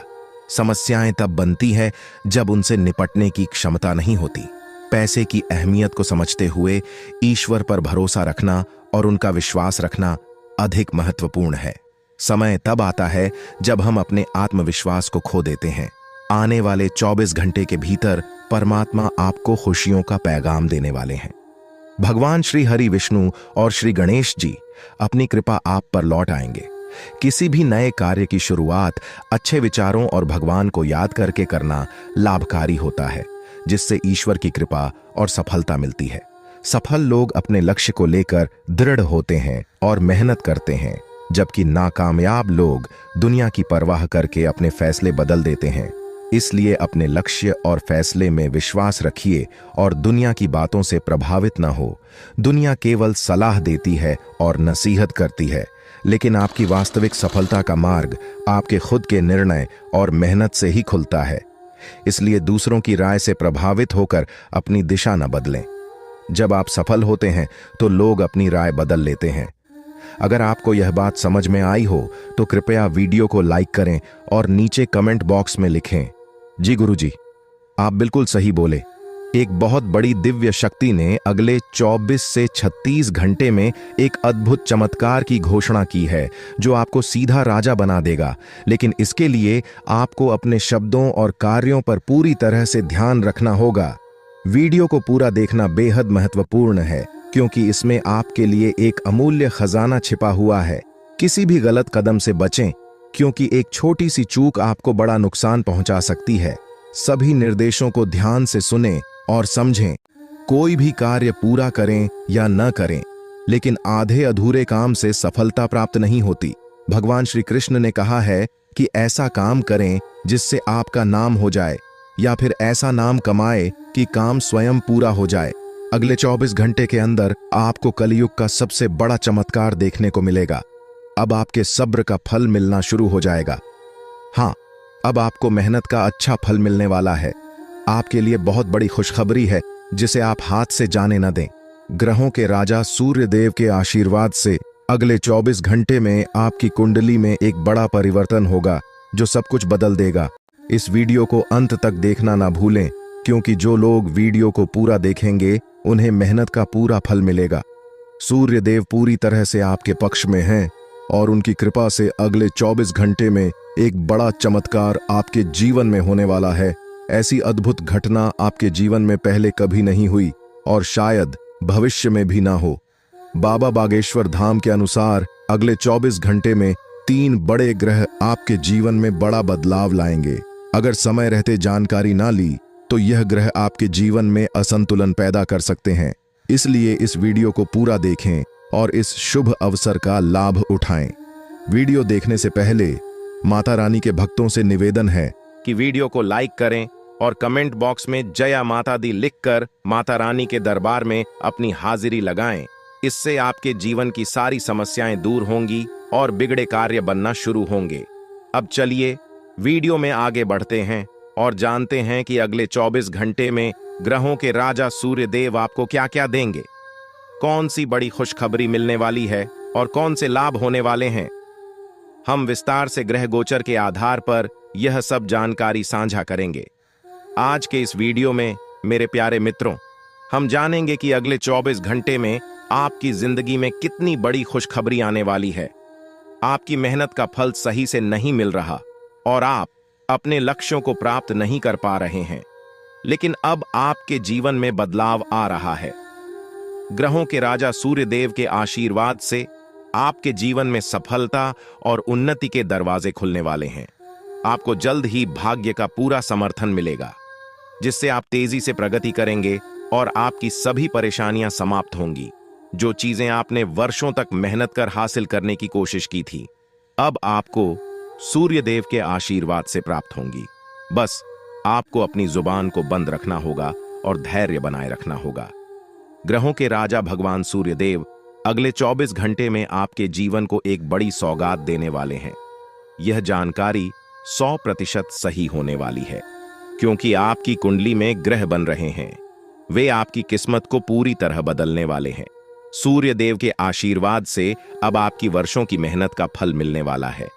समस्याएं तब बनती है जब उनसे निपटने की क्षमता नहीं होती। पैसे की अहमियत को समझते हुए ईश्वर पर भरोसा रखना और उनका विश्वास रखना अधिक महत्वपूर्ण है। समय तब आता है जब हम अपने आत्मविश्वास को खो देते हैं। आने वाले 24 घंटे के भीतर परमात्मा आपको खुशियों का पैगाम देने वाले हैं। भगवान श्री हरि विष्णु और श्री गणेश जी अपनी कृपा आप पर लौट आएंगे। किसी भी नए कार्य की शुरुआत अच्छे विचारों और भगवान को याद करके करना लाभकारी होता है, जिससे ईश्वर की कृपा और सफलता मिलती है। सफल लोग अपने लक्ष्य को लेकर दृढ़ होते हैं और मेहनत करते हैं, जबकि नाकामयाब लोग दुनिया की परवाह करके अपने फैसले बदल देते हैं। इसलिए अपने लक्ष्य और फैसले में विश्वास रखिए और दुनिया की बातों से प्रभावित न हो। दुनिया केवल सलाह देती है और नसीहत करती है, लेकिन आपकी वास्तविक सफलता का मार्ग आपके खुद के निर्णय और मेहनत से ही खुलता है। इसलिए दूसरों की राय से प्रभावित होकर अपनी दिशा न बदलें। जब आप सफल होते हैं तो लोग अपनी राय बदल लेते हैं। अगर आपको यह बात समझ में आई हो तो कृपया वीडियो को लाइक करें और नीचे कमेंट बॉक्स में लिखें, जी गुरुजी, आप बिल्कुल सही बोले। एक बहुत बड़ी दिव्य शक्ति ने अगले 24 से 36 घंटे में एक अद्भुत चमत्कार की घोषणा की है, जो आपको सीधा राजा बना देगा। लेकिन इसके लिए आपको अपने शब्दों और कार्यों पर पूरी तरह से ध्यान रखना होगा। वीडियो को पूरा देखना बेहद महत्वपूर्ण है, क्योंकि इसमें आपके लिए एक अमूल्य खजाना छिपा हुआ है। किसी भी गलत कदम से बचें, क्योंकि एक छोटी सी चूक आपको बड़ा नुकसान पहुंचा सकती है। सभी निर्देशों को ध्यान से सुनें और समझें। कोई भी कार्य पूरा करें या न करें, लेकिन आधे अधूरे काम से सफलता प्राप्त नहीं होती। भगवान श्री कृष्ण ने कहा है कि ऐसा काम करें जिससे आपका नाम हो जाए, या फिर ऐसा नाम कमाए कि काम स्वयं पूरा हो जाए। अगले 24 घंटे के अंदर आपको कलयुग का सबसे बड़ा चमत्कार देखने को मिलेगा। अब आपके सब्र का फल मिलना शुरू हो जाएगा। हाँ, अब आपको मेहनत का अच्छा फल मिलने वाला है। आपके लिए बहुत बड़ी खुशखबरी है, जिसे आप हाथ से जाने न दें। ग्रहों के राजा सूर्य देव के आशीर्वाद से अगले 24 घंटे में आपकी कुंडली में एक बड़ा परिवर्तन होगा, जो सब कुछ बदल देगा। इस वीडियो को अंत तक देखना ना भूलें, क्योंकि जो लोग वीडियो को पूरा देखेंगे उन्हें मेहनत का पूरा फल मिलेगा। सूर्य देव पूरी तरह से आपके पक्ष में हैं और उनकी कृपा से अगले 24 घंटे में एक बड़ा चमत्कार आपके जीवन में होने वाला है। ऐसी अद्भुत घटना आपके जीवन में पहले कभी नहीं हुई और शायद भविष्य में भी ना हो। बाबा बागेश्वर धाम के अनुसार अगले 24 घंटे में 3 बड़े ग्रह आपके जीवन में बड़ा बदलाव लाएंगे। अगर समय रहते जानकारी ना ली तो यह ग्रह आपके जीवन में असंतुलन पैदा कर सकते हैं। इसलिए इस वीडियो को पूरा देखें और इस शुभ अवसर का लाभ उठाएं। वीडियो देखने से पहले माता रानी के भक्तों से निवेदन है कि वीडियो को लाइक करें और कमेंट बॉक्स में जया माता दी लिखकर माता रानी के दरबार में अपनी हाजिरी लगाएं। इससे आपके जीवन की सारी समस्याएं दूर होंगी और बिगड़े कार्य बनना शुरू होंगे। अब चलिए वीडियो में आगे बढ़ते हैं और जानते हैं कि अगले 24 घंटे में ग्रहों के राजा सूर्य देव आपको क्या क्या देंगे, कौन सी बड़ी खुशखबरी मिलने वाली है और कौन से लाभ होने वाले हैं। हम विस्तार से ग्रह गोचर के आधार पर यह सब जानकारी साझा करेंगे। आज के इस वीडियो में मेरे प्यारे मित्रों, हम जानेंगे कि अगले 24 घंटे में आपकी जिंदगी में कितनी बड़ी खुशखबरी आने वाली है। आपकी मेहनत का फल सही से नहीं मिल रहा और आप अपने लक्ष्यों को प्राप्त नहीं कर पा रहे हैं, लेकिन अब आपके जीवन में बदलाव आ रहा है। ग्रहों के राजा सूर्य देव के आशीर्वाद से आपके जीवन में सफलता और उन्नति के दरवाजे खुलने वाले हैं। आपको जल्द ही भाग्य का पूरा समर्थन मिलेगा, जिससे आप तेजी से प्रगति करेंगे और आपकी सभी परेशानियां समाप्त होंगी। जो चीजें आपने वर्षों तक मेहनत कर हासिल करने की कोशिश की थी, अब आपको सूर्य देव के आशीर्वाद से प्राप्त होंगी। बस आपको अपनी जुबान को बंद रखना होगा और धैर्य बनाए रखना होगा। ग्रहों के राजा भगवान सूर्य देव अगले 24 घंटे में आपके जीवन को एक बड़ी सौगात देने वाले हैं। यह जानकारी 100% सही होने वाली है, क्योंकि आपकी कुंडली में ग्रह बन रहे हैं। वे आपकी किस्मत को पूरी तरह बदलने वाले हैं। सूर्य देव के आशीर्वाद से अब आपकी वर्षों की मेहनत का फल मिलने वाला है।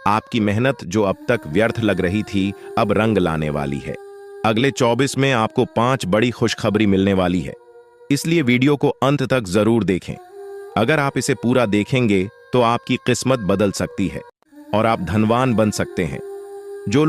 आपकी मेहनत जो अब तक व्यर्थ लग रही थी, अब रंग लाने वाली है। अगले 24 में आपको 5 बड़ी खुशखबरी मिलने वाली है, इसलिए वीडियो को अंत तक जरूर देखें। अगर आप इसे पूरा देखेंगे तो आपकी किस्मत बदल सकती है और आप धनवान बन सकते हैं। जो